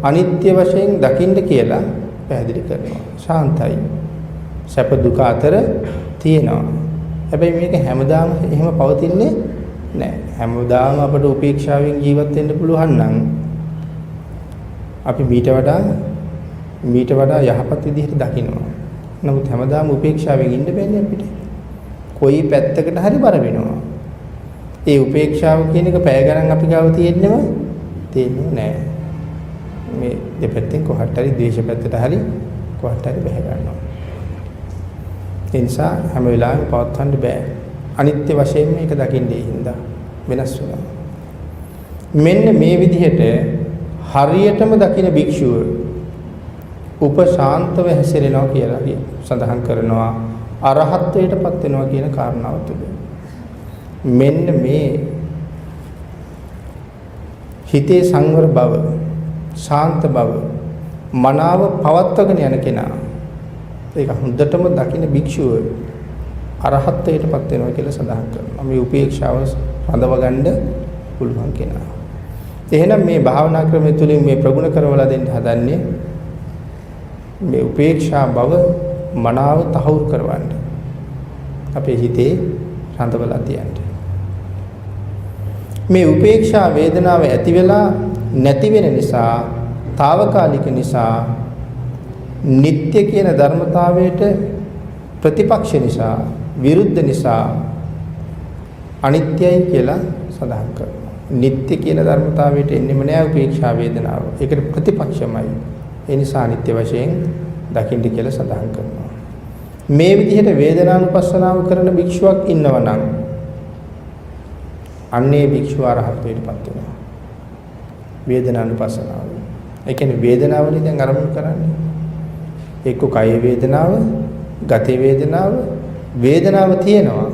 අනිත්‍ය වශයෙන් දකින්න කියලා පැහැදිලි කරනවා ශාන්තයි සැප දුක අතර තියෙනවා හැබැයි මේක හැමදාම එහෙම පවතින්නේ නැහැ හැමදාම අපට උපේක්ෂාවෙන් ජීවත් වෙන්න පුළුවන් නම් අපි මීට වඩා යහපත් විදිහට දකිනවා නමුත් හැමදාම උපේක්ෂාවෙන් ඉන්න බෑනේ අපිට කොයි පැත්තකට හරි බර වෙනවා ඒ උපේක්ෂාව කියන එක පැය ගණන් අපි ගාව තියෙන්නම තේන්නේ නැහැ. මේ දෙපැත්තෙන් කොහට හරි ද්වේෂ පැත්තට හරි කොහට හරි බැහැ ගන්නවා. ඒ නිසා හැම වෙලාවෙම පවත්වන්න බෑ. අනිත්‍ය වශයෙන් මේක දකින්නේ හින්දා වෙනස් වෙනවා. මෙන්න මේ විදිහට හරියටම දකින භික්ෂුව උපශාන්තව හැසිරෙනවා කියලා සඳහන් කරනවා අරහත්ත්වයටපත් වෙනවා කියන කාරණාව තුළ. මෙන්න මේ හිතේ සංවර බව, ශාන්ත බව, මනාව පවත්වගෙන යන කෙනා ඒක හොඳටම දකින භික්ෂුව අරහත්ත්වයටපත් වෙනවා කියලා සඳහන් කරනවා. මේ උපේක්ෂාව රඳව ගන්න පුළුවන් කෙනා. එහෙනම් මේ භාවනා ක්‍රමය තුළින් මේ ප්‍රගුණ කරවලා දෙන්න හදන්නේ මේ උපේක්ෂා බව මනාව තහවුරු කරවන්න. අපේ හිතේ රඳවලා තියන්න. මේ උපේක්ෂා වේදනාව ඇති වෙලා නැති වෙන නිසා, తాවකාලික නිසා, නিত্য කියන ධර්මතාවයට ප්‍රතිපක්ෂ නිසා, විරුද්ධ නිසා අනිත්‍යයි කියලා සඳහන් කරනවා. නিত্য කියන ධර්මතාවයට එන්නෙම නෑ උපේක්ෂා වේදනාව. ඒකට ප්‍රතිපක්ෂමයි. ඒ නිසා අනිත්‍ය වශයෙන් දකින්න කියලා සඳහන් කරනවා. මේ විදිහට වේදනානුපස්සනාව කරන භික්ෂුවක් ඉන්නවා නම් අන්නේ භික්ෂුව අරහත්ත්වයටපත් වෙනවා. වේදනානුපස්සනාව. ඒ කියන්නේ වේදනාවනේ දැන් අරමුණු කරන්නේ. එක්ක කය වේදනාව, ගතේ වේදනාව තියෙනවා.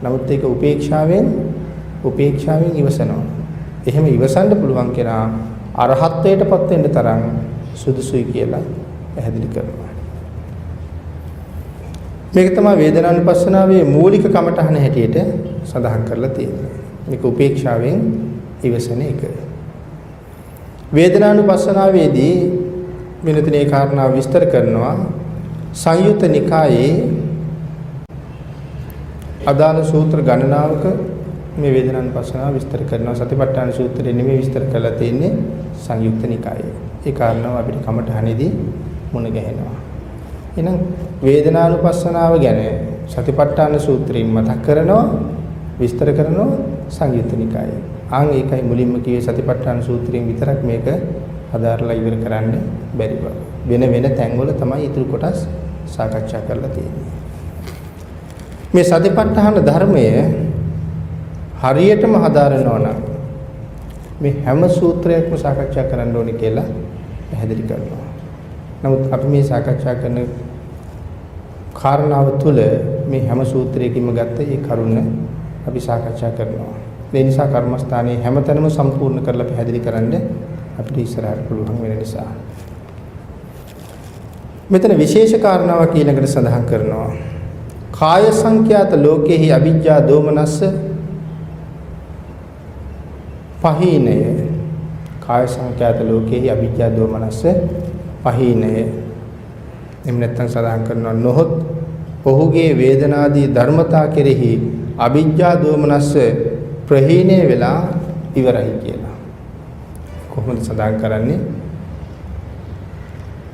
නමුත් ඒක උපේක්ෂාවෙන් ඉවසනවා. එහෙම ඉවසන්න පුළුවන් කෙනා අරහත්ත්වයටපත් වෙන්න තරම් සුදුසුයි කියලා පැහැදිලි කරනවා. මේක තමයි වේදනානුපස්සනාවේ මූලික කමඨහන හැටියට සඳහන් කරලා තියෙන්නේ. මේක උපේක්ෂාවෙන් ඉවසන එක. වේදනානුපස්සනාවේදී වෙනතනේ කාරණා විස්තර කරනවා සංයුත්ත නිකායේ අදාළ සූත්‍ර ගණනාවක මේ වේදනානුපස්සනාව විස්තර කරනවා. සතිපට්ඨාන සූත්‍රයේ නෙමෙයි විස්තර කරලා තියෙන්නේ සංයුත්ත නිකායේ. ඒ කාරණාව අපිට කමඨහනේදී මුණ ගැහෙනවා. එහෙනම් වේදනානුපස්සනාව ගැන සතිපට්ඨාන සූත්‍රයෙන් මතක් කරනවා විස්තර කරනවා සංයුත්ත නිකායේ. ඒකයි මුලින්ම කියේ සතිපට්ඨාන සූත්‍රයෙන් විතරක් මේක හදාarලා ඉවර කරන්න බැරි බව. වෙන තැන්වල තමයි ඊටු කොටස් සාකච්ඡා කරලා තියෙන්නේ. මේ සතිපට්ඨාන ධර්මය හරියටම හදාරනවා නම් මේ හැම සූත්‍රයක්ම සාකච්ඡා කරන්න ඕනේ කියලා පැහැදිලි කරනවා. නමුත් අපි මේ සාකච්ඡා කරන කාරණාව තුළ මේ හැම සූත්‍රයකින්ම ගත්ත ඒ කරුණ අපි සාකච්ඡා කරනවා. ඒ නිසා කර්මස්ථානයේ හැමතැනම සම්පූර්ණ කරලා පැහැදිලි කරන්න අපිට ඉස්සරහට පුළුවන් වෙන නිසා. මෙතන විශේෂ කාරණාවක් ඊළඟට සඳහන් කරනවා. කාය සංඛ්‍යාත ලෝකේහි අවිජ්ජා දෝමනස්ස පහීනය. කාය සංඛ්‍යාත ලෝකේහි අවිජ්ජා දෝමනස්ස පහීනය. එම් නැත්තම් සඳහන් කරනවා නොහොත් ඔහුගේ වේදනාදී ධර්මතා කෙරෙහි අවිජ්ජා දෝමනස්ස ප්‍රහීණය වෙලා ඉවරයි කියලා. කොහොමද සඳහන් කරන්නේ?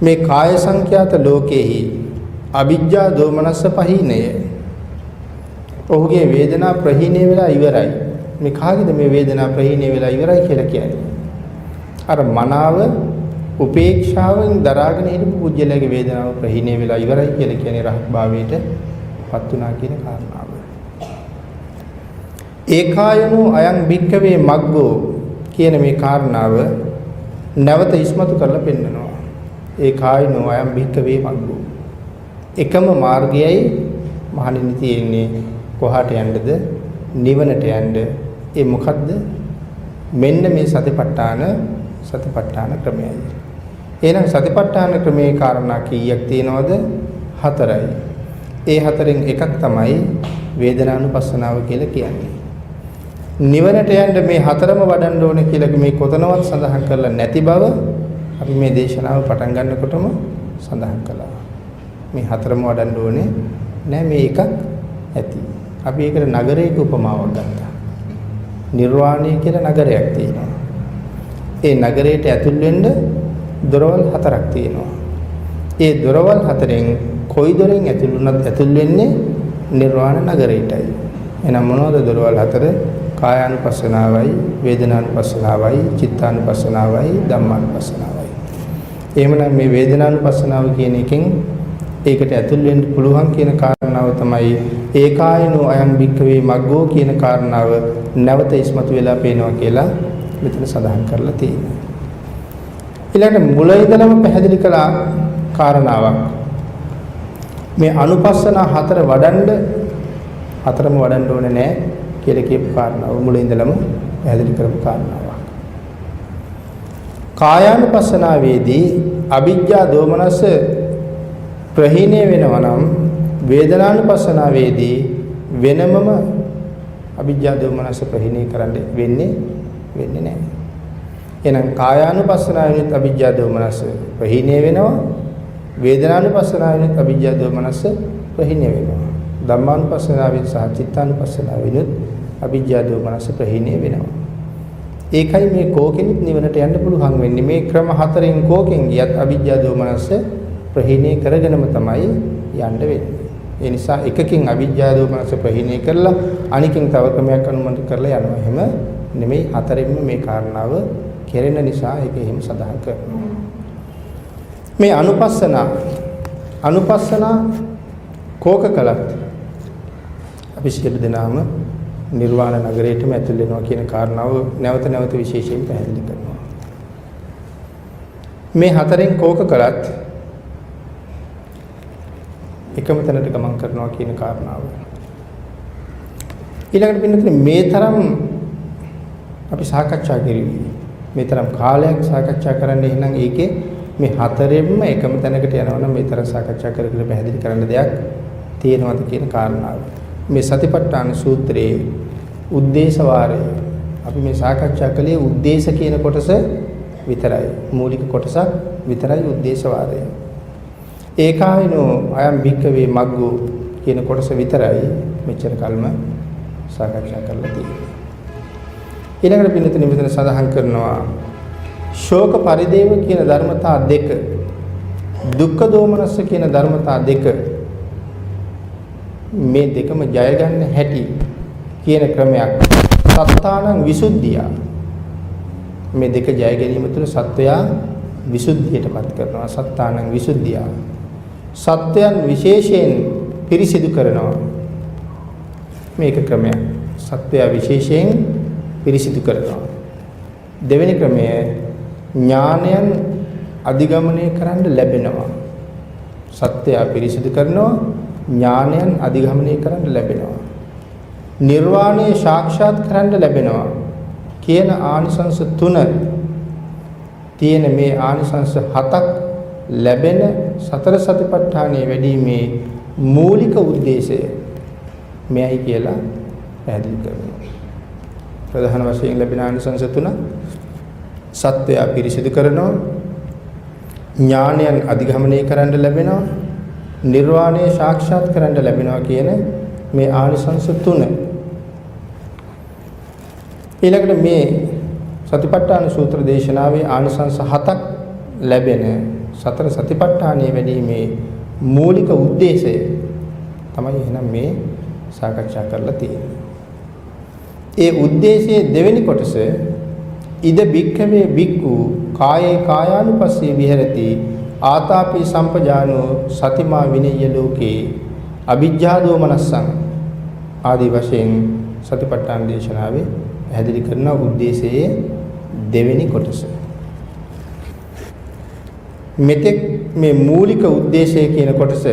මේ කාය සංඛ්‍යාත ලෝකේහි අවිජ්ජා දෝමනස්ස පහීනය. ඔහුගේ වේදනා ප්‍රහීණය වෙලා ඉවරයි. මේ කාගේද මේ වේදනා ප්‍රහීණය වෙලා ඉවරයි කියලා කියන්නේ? අර මනාව උපේක්ෂාවෙන් දරාගෙන හිටපු පුජ්‍යලයේ වේදනාව ප්‍රහීණය වෙලා ඉවරයි කියලා කියන්නේ රහත් භාවයට පත් වුණා කියන කාරණාව. ඒකායනෝ අයං භික්කවේ මග්ගෝ කියන මේ කාරණාව නැවත ඉස්මතු කරලා පෙන්නනවා. ඒකායනෝ අයං භික්කවේ මග්ගෝ. එකම මාර්ගයයි මහණෙනි තියෙන්නේ කොහාට යන්නද? නිවනට යන්න. ඒ මොකද්ද? මෙන්න මේ සතිපට්ඨාන ක්‍රමයයි. එහෙනම් සතිපට්ඨාන ක්‍රමයේ කාරණා කීයක් තියෙනවද? 4යි. ඒ 4න් එකක් තමයි වේදනානුපස්සනාව කියලා කියන්නේ. නිවනට යන්න මේ 4ම වඩන්න ඕනේ කියලා මේ කොතනවත් සඳහන් කරලා නැති බව අපි මේ දේශනාව පටන් ගන්නකොටම සඳහන් කළා. මේ 4ම වඩන්න ඕනේ නෑ, මේ එකක් ඇති. අපි ඒකට නගරයක උපමාවක් ගත්තා. නිර්වාණය කියලා නගරයක් තියෙනවා. ඒ නගරයට ඇතුල් වෙන්න දොරවල් 4ක් තියෙනවා. ඒ දොරවල් 4න් කොයි දොරෙන් ඇතුල් වෙන්නේ නිර්වාණ නගරයටයි. එහෙනම් මොනවද දොරවල් 4? කායානුපස්සනාවයි, වේදනානුපස්සනාවයි, චිත්තානුපස්සනාවයි, ධම්මානුපස්සනාවයි. එහෙමනම් මේ වේදනානුපස්සනාව කියන එකෙන් ඒකට ඇතුල් වෙන්න පුළුවන් කියන කාරණාව තමයි ඒකායනෝ අයං භික්ඛවේ මග්ගෝ කියන කාරණාව නැවත ඉස්මතු වෙලා පේනවා කියලා මෙතන සඳහන් කරලා තියෙනවා. ඊළඟට මුල ඉඳලම පැහැදිලි කළ කාරණාවක් මේ අනුපස්සන 4 වඩන්න 4ම වඩන්න ඕනේ නැහැ කියලා කියපු කාරණාව මුල ඉඳලම පැහැදිලි කරපු කාරණාවක්. කායානුපස්සනාවේදී අවිජ්ජා දෝමනස ප්‍රහීණය වෙනවා නම් වේදනානුපස්සනාවේදී වෙනමම අවිජ්ජා දෝමනස ප්‍රහීණය කරන්න වෙන්නේ නැහැ. එහෙනම් කායානුපස්සනාවෙත් අවිජ්ජා දෝමනස ප්‍රහීණය වෙනවා, වේදනානුපස්සනාවෙත් අවිජ්ජා දෝමනස ප්‍රහීණය වෙනවා. ධම්මානුපස්සනාවෙන් සහ චිත්තානුපස්සනාවෙන් අවිජ්ජා දෝමනස ප්‍රහීණය වෙනවා. ඒකයි මේ කෝකෙනිත් නිවනට යන්න පුළුවන් වෙන්නේ. මේ ක්‍රම 4න් කෝකෙන් ගියත් අවිජ්ජා දෝමනස ප්‍රහීණය කරගෙනම තමයි යන්න වෙන්නේ. ඒ නිසා එකකින් අවිජ්ජා දෝමනස ප්‍රහීණය කරලා අනිකින් තව ක්‍රමයක් අනුමත කරලා යනවා. එහෙම නෙමෙයි, 4ෙන්ම මේ කාරණාව කෙරෙන නිසා ඒක එහෙම සඳහන් කරනවා. මේ අනුපස්සන කෝක කලත් අපි සියලු දෙනාම නිර්වාණ නගරයටම ඇතුල් වෙනවා කියන කාරණාව නැවත නැවත විශේෂයෙන් පැහැදිලි කරනවා. මේ 4ෙන් කෝක කලත් එකම තැනට ගමන් කරනවා කියන කාරණාව. ඊළඟට පින්නතුනේ මේ තරම් අපි සාකච්ඡා කරුවේ. මේ තරම් කාලයක් සාකච්ඡා කරන්න එහෙනම් ඒකේ මේ 4ෙන්ම එකම තැනකට යනවා නම් මේ තරම් සාකච්ඡා කරගෙන පැහැදිලි කරන්න දෙයක් තියෙනවද කියන කාරණාව. මේ සතිපට්ඨාන සූත්‍රයේ උද්දේශ වාරය අපි මේ සාකච්ඡා කළේ උද්දේශ කියන කොටස විතරයි. මූලික කොටසක් විතරයි උද්දේශ වාරය. ඒකායනෝ අයං භික්ඛවේ මග්ගෝ කියන කොටස විතරයි මෙච්චර කල්ම සාකච්ඡා කරලා තියෙන්නේ. ඊළඟට පින්නතුනි මෙතන සඳහන් කරනවා ශෝක පරිදේව කියන ධර්මතා දෙක, දුක්ඛ දෝමනස්ස කියන ධර්මතා දෙක, මේ දෙකම ජය ගන්න හැටි කියන ක්‍රමයක් සත්තානං විසුද්ධිය. මේ දෙක ජය ගැනීම තුළ සත්වයා විසුද්ධියටපත් කරනවා. සත්තානං විසුද්ධිය. සත්‍යයන් විශේෂයෙන් පිරිසිදු කරනවා. මේක ක්‍රමයක්. සත්‍යය විශේෂයෙන් පිරිසිදු කරනවා. දෙවෙනි ක්‍රමය ඥානයන් අධිගමනය කරන්න ලැබෙනවා. සත්‍යය පිරිසිදු කරනවා, ඥානයන් අධිගමනය කරන්න ලැබෙනවා. නිර්වාණය සාක්ෂාත් කරන්න ලැබෙනවා කියන ආනිසංස 3 තියෙන මේ ආනිසංස 7ක් ලැබෙන සතර සතිපට්ඨානයේ වැඩිීමේ මූලික උද්දේශය මෙයයි කියලා පැහැදිලි කරනවා. ප්‍රධාන වශයෙන් ලැබෙන ආනිසංස 3 සත්‍යය පිරිසිදු කරනවා, ඥානයන් අධිගමනය කරන්න ලැබෙනවා, නිර්වාණය සාක්ෂාත් කරන්න ලැබෙනවා කියන මේ ආනිසංස 3. ඊළඟට මේ සතිපට්ඨාන සූත්‍ර දේශනාවේ ආනිසංස 7ක් ලැබෙන සතර සතිපට්ඨානයේ වැඩිීමේ මූලික උද්දේශය තමයි එහෙනම් මේ සාකච්ඡා කරලා තියෙන්නේ. ඒ උද්දේශයේ දෙවෙනි කොටස ඉද භික්ඛවේ භික්ඛු කායේ කායානුපස්සේ විහෙරති ආතාපි සම්පජානෝ සතිමා විනය්‍ය ලෝකේ අවිජ්ජා දෝමනස්සං ආදී වශයෙන් සතිපට්ඨාන දේශනාවේ පැහැදිලි කරන උද්දේශයේ දෙවෙනි කොටස. මෙතෙක් මේ මූලික උද්දේශය කියන කොටස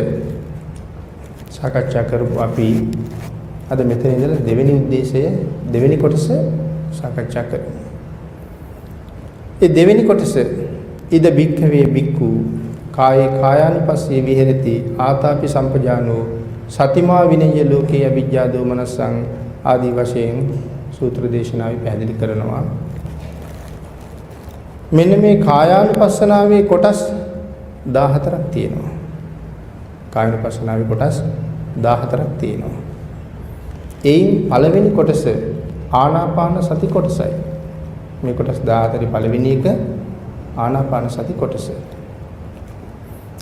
සාකච්ඡා කරපු අපි අද මෙතන ඉඳලා දෙවෙනි උද්දේශය දෙවෙනි කොටස සාකච්ඡා කරමු. ඒ දෙවෙනි කොටස ඉද භික්ඛවේ භික්ඛු කායේ කායානුපස්සේ විහෙරති ආතාපි සම්පජානෝ සතිමා විනය්‍ය ලෝකේ අවිජ්ජා දෝමනසං ආදී වශයෙන් සූත්‍ර දේශනාවේ පැහැදිලි කරනවා. මෙන්න මේ කායානුපස්සනාවේ කොටස් 14ක් තියෙනවා. කායානුපස්සනාවේ කොටස් 14ක් තියෙනවා. එයින් පළවෙනි කොටස ආනාපාන සති කොටසයි. මේ කොටස් 14 පළවෙනි එක ආනාපාන සති කොටස.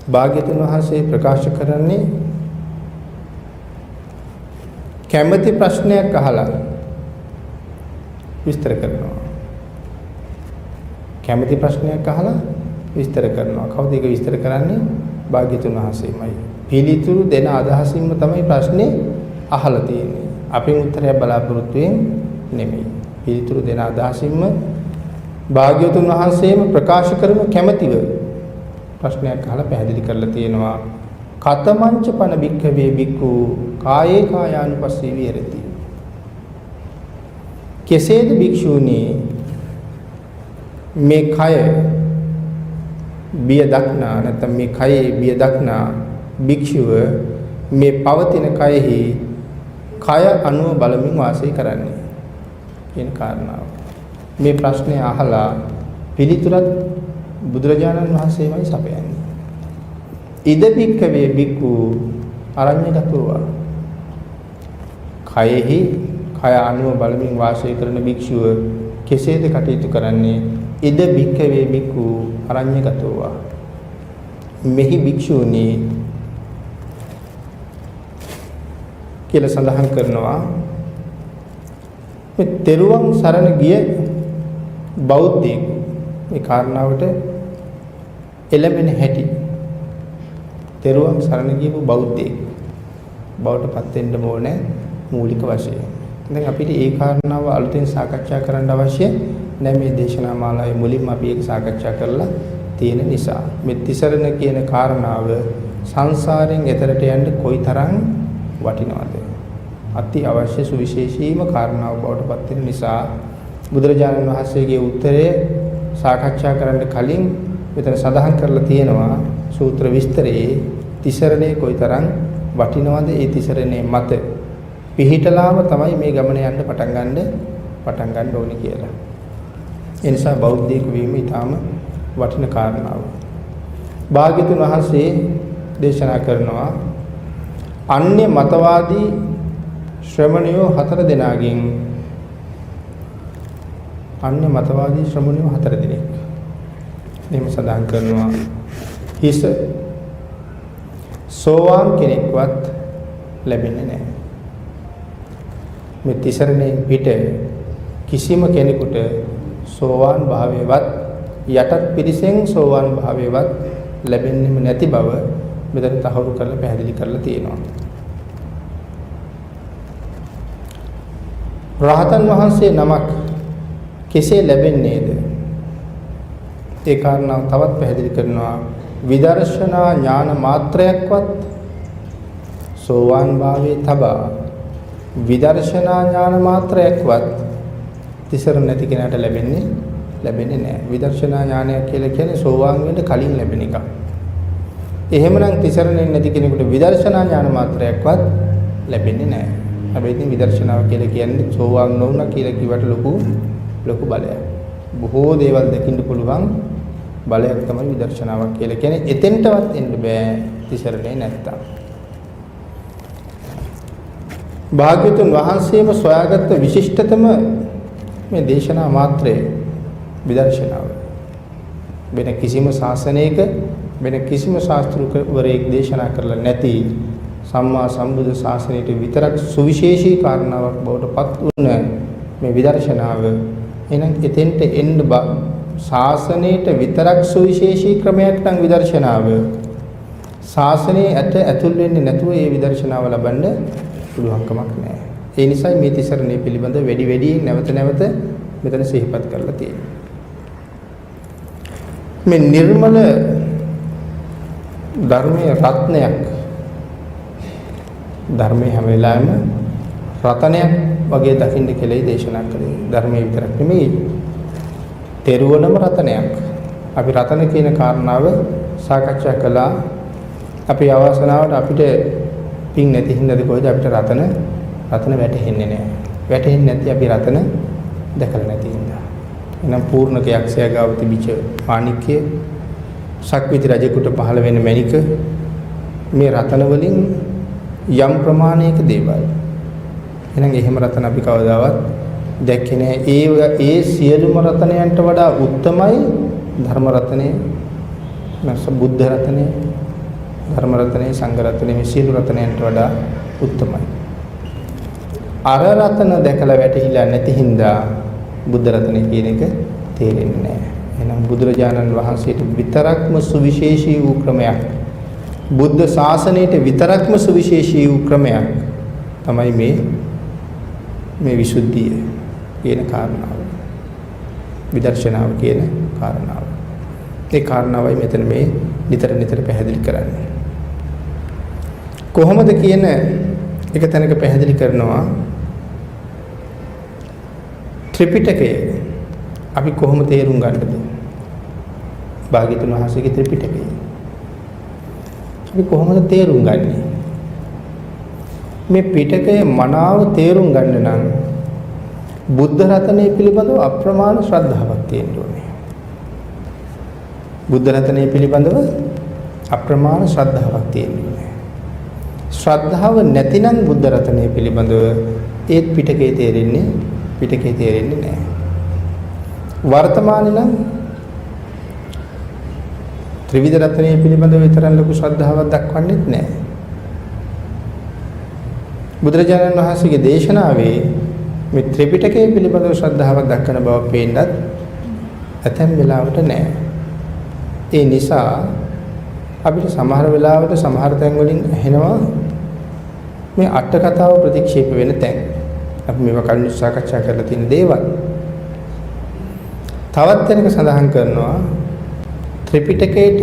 භාග්‍යතුන් වහන්සේ ප්‍රකාශ කරන්නේ කැමැති ප්‍රශ්නයක් අහලා විස්තර කරනවා. කැමැති ප්‍රශ්නයක් අහලා විස්තර කරනවා. කවුද ඒක විස්තර කරන්නේ? භාග්‍යතුන් වහන්සේමයි. පිළිතුරු දෙන අදහසින්ම තමයි ප්‍රශ්නේ අහලා තියෙන්නේ. අපෙන් උත්තරයක් බලාපොරොත්තු වෙන්නේ නෙමෙයි. පිළිතුරු දෙන අදහසින්ම භාග්‍යවතුන් වහන්සේම ප්‍රකාශ කරන කැමැතිව ප්‍රශ්නයක් අහලා පැහැදිලි කරලා තියෙනවා. කතමංච පන භික්ඛවේ භික්ඛු කායේ කායානුපස්සී විහෙරති. කෙසේද භික්ෂූනි මේ කය බිය දක්නා නැත්නම් මේ කයේ බිය දක්නා භික්ෂුව මේ පවතින කයෙහි කය අනුව බලමින් වාසය කරන්නේ කියන කාරණාව. මේ ප්‍රශ්නේ අහලා පිළිතුරත් බුදුරජාණන් වහන්සේමයි සපයන්නේ. ඉද භික්ඛවේ භික්ඛු අරඤ්‍යගතෝවා. කයෙහි කය අනුව බලමින් වාසය කරන භික්ෂුව කෙසේද කටයුතු කරන්නේ? ඉද භික්ඛවේ භික්ඛු අරඤ්‍යගතෝවා. මෙහි භික්ෂුණී කියලා සඳහන් කරනවා. මේ තෙරුවන් සරණ ගිය බෞද්ධයෙක් මේ කාරණාවට එළඹෙන හැටි. තෙරුවන් සරණ ගියපු බෞද්ධයෙක් බවට පත් වෙන්න ඕනේ මූලික වශයෙන්. දැන් අපිට ඒ කාරණාව අලුතෙන් සාකච්ඡා කරන්න අවශ්‍ය නැහැ. මේ දේශනා මාලාවේ මුලින්ම අපි ඒක සාකච්ඡා කරලා තියෙන නිසා. මේ තිසරණ කියන කාරණාව සංසාරයෙන් එතරට යන්න කොයිතරම් වටිනවද? අති අවශ්‍ය සුවිශේෂීම කාරණාවක් බවට පත් වෙන නිසා බුදුරජාණන් වහන්සේගේ උත්තරය සාකච්ඡා කරන්න කලින් මෙතන සඳහන් කරලා තියෙනවා සූත්‍ර විස්තරයේ තිසරණේ කොයිතරම් වටිනවද? ඒ තිසරණේ මත පිහිටලාම තමයි මේ ගමන යන්න පටන් ගන්න ඕනේ කියලා. ඒ නිසා බෞද්ධයෙකු වීම ඊටාම වටින කාරණාවක්. භාග්‍යතුන් වහන්සේ දේශනා කරනවා අන්‍ය මතවාදී ශ්‍රමණයෝ 4 දෙනාගෙන් අන්‍ය මතවාදී ශ්‍රමණයෝ 4 දෙනෙක් එහෙම සඳහන් කරනවා. හිස සෝවාන් කෙනෙක්වත් ලැබෙන්නේ නැහැ. මේ තිසරණයෙන් පිට කිසිම කෙනෙකුට සෝවාන් භාවයවත් යටත් පිරිසෙන් සෝවාන් භාවයවත් ලැබෙන්නේම නැති බව මෙතන තහවුරු කරලා පැහැදිලි කරලා තියෙනවා. රහතන් වහන්සේ නමක් කෙසේ ලැබෙන්නේද? ඒ කාරණාව තවත් පැහැදිලි කරනවා. විදර්ශනා ඥාන මාත්‍රයක්වත් සෝවාන් භාවයේ තබා විදර්ශනා ඥාන මාත්‍රයක්වත් තිසරණ නැති කෙනාට ලැබෙන්නේ නැහැ. විදර්ශනා ඥානය කියලා කියන්නේ සෝවාන් වෙන්න කලින් ලැබෙන එකක්. එහෙමනම් තිසරණෙන් නැති කෙනෙකුට විදර්ශනා ඥාන මාත්‍රයක්වත් ලැබෙන්නේ නැහැ. හැබැයි ඉතින් විදර්ශනාව කියලා කියන්නේ සෝවාන් නොවුණා කියලා කිව්වට ලොකු බලයක්. බොහෝ දේවල් දකින්න පුළුවන් බලයක් තමයි විදර්ශනාවක් කියලා කියන්නේ. එතෙන්ටවත් එන්න බෑ තිසරණේ නැත්තම්. භාග්‍යවතුන් වහන්සේම සොයාගත්ත විශිෂ්ටතම මේ දේශනා මාත්‍රය විදර්ශනාව. වෙන කිසිම ශාසනයක වෙන කිසිම ශාස්ත්‍රවරයෙක් දේශනා කරලා නැති සම්මා සම්බුද්ධ ශාසනයට විතරක් සුවිශේෂී කාරණාවක් බවට පත් වුණ මේ විදර්ශනාව. එහෙනම් එතෙන්ට එන්න ශාසනයට විතරක් සුවිශේෂී ක්‍රමයක් නම් විදර්ශනාව. ශාසනයේ ඇතුල් වෙන්නේ නැතුව මේ විදර්ශනාව ලබන්න පුළුවන් කමක් නැහැ. ඒ නිසා මේ තිසරණේ පිළිබඳ වැඩි නැවත මෙතන සිහිපත් කරලා තියෙනවා. මේ නිර්මල ධර්මයේ රත්නයක් ධර්මයේ හැම වෙලාවෙම රතනයක් වගේ දකින්න කියලා දේශනා කළේ. ධර්මයේ විතරක් නෙමෙයි. තෙරුවනම රතනයක්. අපි රතන කියන කාරණාව සාකච්ඡා කළා. අපි අවසනාවට අපිට පින් නැති හින්දාද කොහෙද අපිට රතන වැටහෙන්නේ නැහැ. වැටහෙන්නේ නැති අපි රතන දැකලා නැති හින්දා. එහෙනම් පූර්ණක යක්ෂයා ගාව තිබිච්ච මාණික්‍ය ශක්විති රජෙකුට පහළ වෙන මණික මේ රතන වලින් යම් ප්‍රමාණයක දේවල්. එහෙනම් එහෙම රතන අපි කවදාවත් දැක්කේ නැහැ. ඒ සියලුම රතනයන්ට වඩා උත්තමයි ධර්ම රතනය, බුද්ධ රතනය, ධර්ම රතනය, සංඝ රතනය, මේ සියලු රතනයන්ට වඩා උත්තමයි. අර රතන දැකලා වැටහිලා නැති හින්දා බුද්ධ රතනය කියන එක තේරෙන්නේ නැහැ. එහෙනම් බුදුරජාණන් වහන්සේට විතරක්ම සුවිශේෂී වූ ක්‍රමයක්, බුද්ධ ශාසනයට විතරක්ම සුවිශේෂී වූ ක්‍රමයක් තමයි මේ විසුද්ධිය කියන කාරණාව. විදර්ශනාව කියන කාරණාව. ඒ කාරණාවයි මෙතන මේ නිතර පැහැදිලි කරන්නේ. කොහොමද කියන එක තැනක පැහැදිලි කරනවා ත්‍රිපිටකය අපි කොහොම තේරුම් ගන්නද? භාග්‍යතුන් වහන්සේගේ ත්‍රිපිටකය අපි කොහොමද තේරුම් ගන්නේ? මේ පිටකය මනාව තේරුම් ගන්න නම් බුද්ධ රත්නය පිළිබඳව අප්‍රමාණ ශ්‍රද්ධාවක් තියෙන්න ඕනේ. බුද්ධ රත්නය පිළිබඳව අප්‍රමාණ ශ්‍රද්ධාවක් තියෙන්න ඕනේ. ශ්‍රද්ධාව නැතිනම් බුද්ධ රත්නය පිළිබඳව ඒත් පිටකේ තේරෙන්නේ නැහැ. වර්තමානයේ නම් ත්‍රිවිධ රත්නය පිළිබඳව විතරක් ලොකු ශ්‍රද්ධාවක් දක්වන්නේත් නැහැ. බුදුරජාණන් වහන්සේගේ දේශනාවේ මේ ත්‍රිපිටකය පිළිබඳව ශ්‍රද්ධාවක් දක්වන බව පේන්නත් ඇතැම් වෙලාවට නැහැ. ඒ නිසා අපිට සමහර වෙලාවට සමහර තැන් වලින් ඇහෙනවා මේ අට කතාව ප්‍රතික්ෂේප වෙන තැන්. අපි මේවා කලින් සාකච්ඡා කරලා තියෙන දේවල්. තවත් තැනක සඳහන් කරනවා ත්‍රිපිටකයට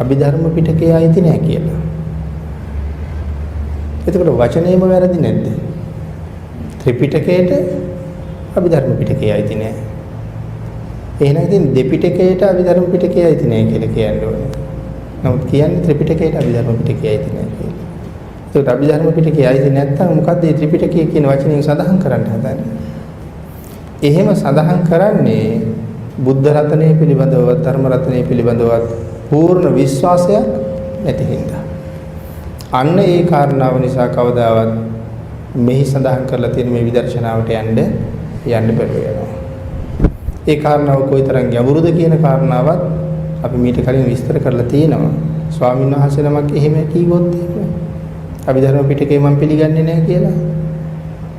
අභිධර්ම පිටකය අයිති නැහැ කියලා. එතකොට වචනේම වැරදි නැද්ද? ත්‍රිපිටකයට අභිධර්ම පිටකය අයිති නැහැ. එහෙනම් ඉතින් දෙපිටකයට අභිධර්ම පිටකය අයිති නැහැ කියලා කියන්න ඕනේ. නමුත් කියන්නේ ත්‍රිපිටකයට අභිධර්ම පිටකය අයිති නැහැ කියලා. ඒකට අභිධර්ම පිටකය අයිති නැත්නම් මොකද්ද මේ ත්‍රිපිටකය කියන වචنين සඳහන් කරන්න හදන්නේ? එහෙම සඳහන් කරන්නේ බුද්ධ රත්නය පිළිබඳව, ධර්ම රත්නය පිළිබඳව පූර්ණ විශ්වාසයක් නැති හින්දා. අන්න ඒ කාරණාව නිසා කවදාවත් මෙහි සඳහන් කරලා තියෙන මේ විදර්ශනාවට යන්න බැරුව යනවා. ඒ කාරණාව කොයිතරම් ගැඹුරුද කියන කාරණාවත් අපි මීට කලින් විස්තර කරලා තියෙනවා. ස්වාමීන් වහන්සේ නමක් එහෙම කීවොත් එහෙම අභිධර්ම පිටකේ මම පිළිගන්නේ නැහැ කියලා.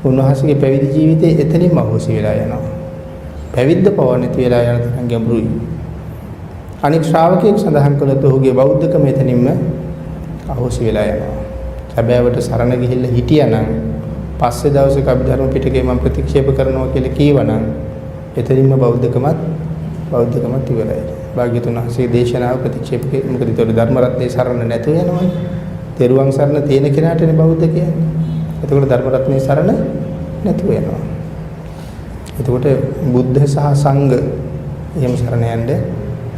උන්වහන්සේගේ පැවිදි ජීවිතේ එතනින්ම අහෝසි වෙලා යනවා. පැවිද්ද පව නැති වෙලා යන තරම් ගැඹුරුයි. අනික් ශ්‍රාවකයෙක් සඳහන් කළොත් ඔහුගේ බෞද්ධකම එතනින්ම අහෝසි වෙලා යනවා. හැබැයිවට සරණ ගිහිල්ලා හිටියානම් පස්සේ දවසක අභිධර්ම පිටකේ මම ප්‍රතික්ෂේප කරනවා කියලා කීවනම් එතනින්ම බෞද්ධකමත් ඉවරයි. භාග්‍යතුන් වහන්සේ දේශනාව ප්‍රතික්ෂේප කළේ මොකද? ඒතකොට ධර්ම රත්නේ සරණ නැතුව යනවනේ. තෙරුවන් සරණ තියෙන කෙනාටනේ බෞද්ධ කියන්නේ. එතකොට ධර්ම රත්නේ සරණ නැතුව යනවා. එතකොට බුද්ධ සහ සංඝ එහෙම සරණ යන්න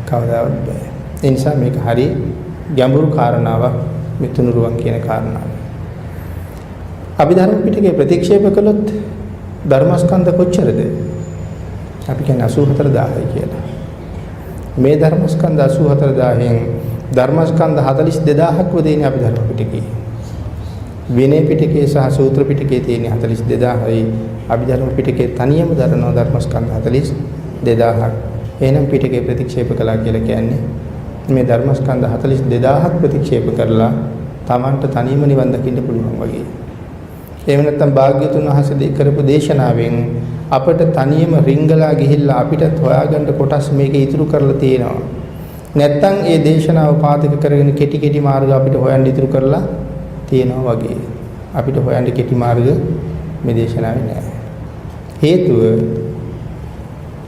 කවදාවත් බෑ. ඒ නිසා මේක හරි ගැඹුරු කාරණාවක්, මේ තුනුරුවන් කියන කාරණාව. අභිධර්ම පිටකේ ප්‍රතික්ෂේප කළොත් ධර්මස්කන්ධ කොච්චරද? අපි කියන්නේ 84000යි කියලා. මේ ධර්මස්කන්ධ 84000න් ධර්මස්කන්ධ 42000ක් වදිනේ අභිධර්ම පිටකේ. විනය පිටකේ සහ සූත්‍ර පිටකේ තියෙන 42000යි. අභිධර්ම පිටකේ තනියම දරනවා ධර්මස්කන්ධ 42000ක්. එහෙනම් පිටකේ ප්‍රතික්ෂේප කළා කියලා කියන්නේ මේ ධර්මස්කන්ධ 42000ක් ප්‍රතික්ෂේප කරලා Tamanට තනියම නිවන් දකින්න පුළුවන් වගේ. එහෙම නැත්නම් භාග්‍යතුන් වහන්සේ කරපු දේශනාවෙන් අපිට තනියම රිංගලා ගිහිල්ලා අපිට හොයාගන්න කොටස් මේකේ ඉතුරු කරලා තියෙනවා. නැත්නම් ඒ දේශනාව පාදක කරගෙන කෙටි මාර්ග අපිට හොයන්න ඉතුරු කරලා තියෙනවා වගේ. අපිට හොයන්න කෙටි මාර්ග මේ දේශනාවේ නැහැ. හේතුව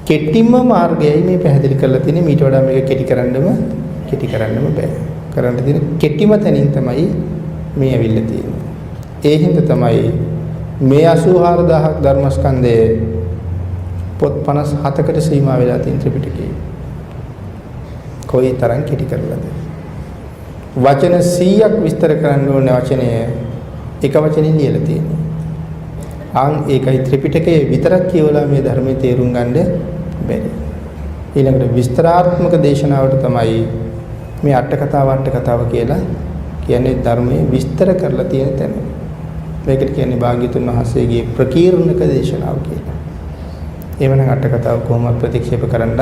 කෙටිම මාර්ගයයි මේ පැහැදිලි කරලා තියෙන්නේ. ඊට වඩා මේක කෙටි කරන්නම බෑ. කරන්න තියෙන කෙටිම තැනින් තමයි මේ ඇවිල්ලා තියෙන්නේ. ඒ හින්දා තමයි මේ 84000ක් ධර්මස්කන්ධයේ පොත් 57කට සීමා වෙලා තියෙන ත්‍රිපිටකයේ කොයි තරම් කෙටි කරලාද? වචන 100ක් විස්තර කරන්න ඕනේ වචනය එක වචනෙන් ලියලා තියෙනවා. ඒකයි ත්‍රිපිටකයේ විතරක් කියවලා මේ ධර්මයේ තේරුම් ගන්න බැරි. ඊළඟට විස්තරාත්මක දේශනාවට තමයි මේ අට කතාව කියලා කියන්නේ ධර්මයේ විස්තර කරලා තියෙන තැන. මේකට කියන්නේ භාග්‍යතුන් වහන්සේගේ ප්‍රකීර්ණක දේශනාව කියලා. එවනම් අට කතාව කොහොමද ප්‍රතික්ෂේප කරන්නත්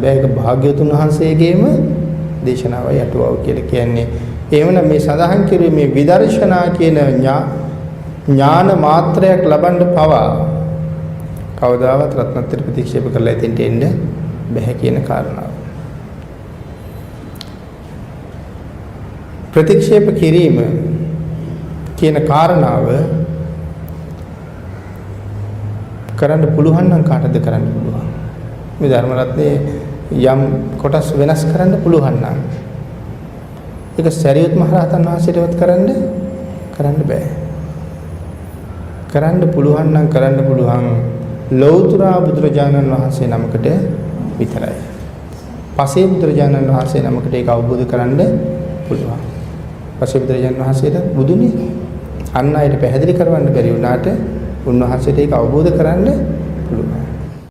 බෑ. ඒක භාග්‍යතුන් වහන්සේගේම දේශනාවයි අටුවාව කියලා කියන්නේ. එවනම් මේ සඳහන් කිරුවේ මේ විදර්ශනා කියන ඥාන මාත්‍රයක් ලබන්න පවා කවදාවත් රත්නත්‍රි ප්‍රතික්ෂේප කරලා එතෙන්ට එන්න බෑ කියන කාරණාව. ප්‍රතික්ෂේප කිරීම කියන කාරණාව කරන්න පුළුවන් නම් කාටද කරන්න පුළුවන්? මේ ධර්ම රත්නේ යම් කොටස් වෙනස් කරන්න පුළුවන් නම් ඒක සරියුත් මහ රහතන් වහන්සේටවත් කරන්න බෑ. කරන්න පුළුවන් නම් කරන්න පුළුවන් ලෞතර බුදුරජාණන් වහන්සේ නමකට විතරයි. පසේ බුදුරජාණන් වහන්සේ නමකට ඒක අවබෝධ කරන්න පුළුවන්. පසේ බුදුරජාණන් වහන්සේට බුදුනේ අන් අයට පැහැදිලි කරවන්න බැරි වුණාට උන්වහන්සේට ඒක අවබෝධ කරන්න පුළුවන්.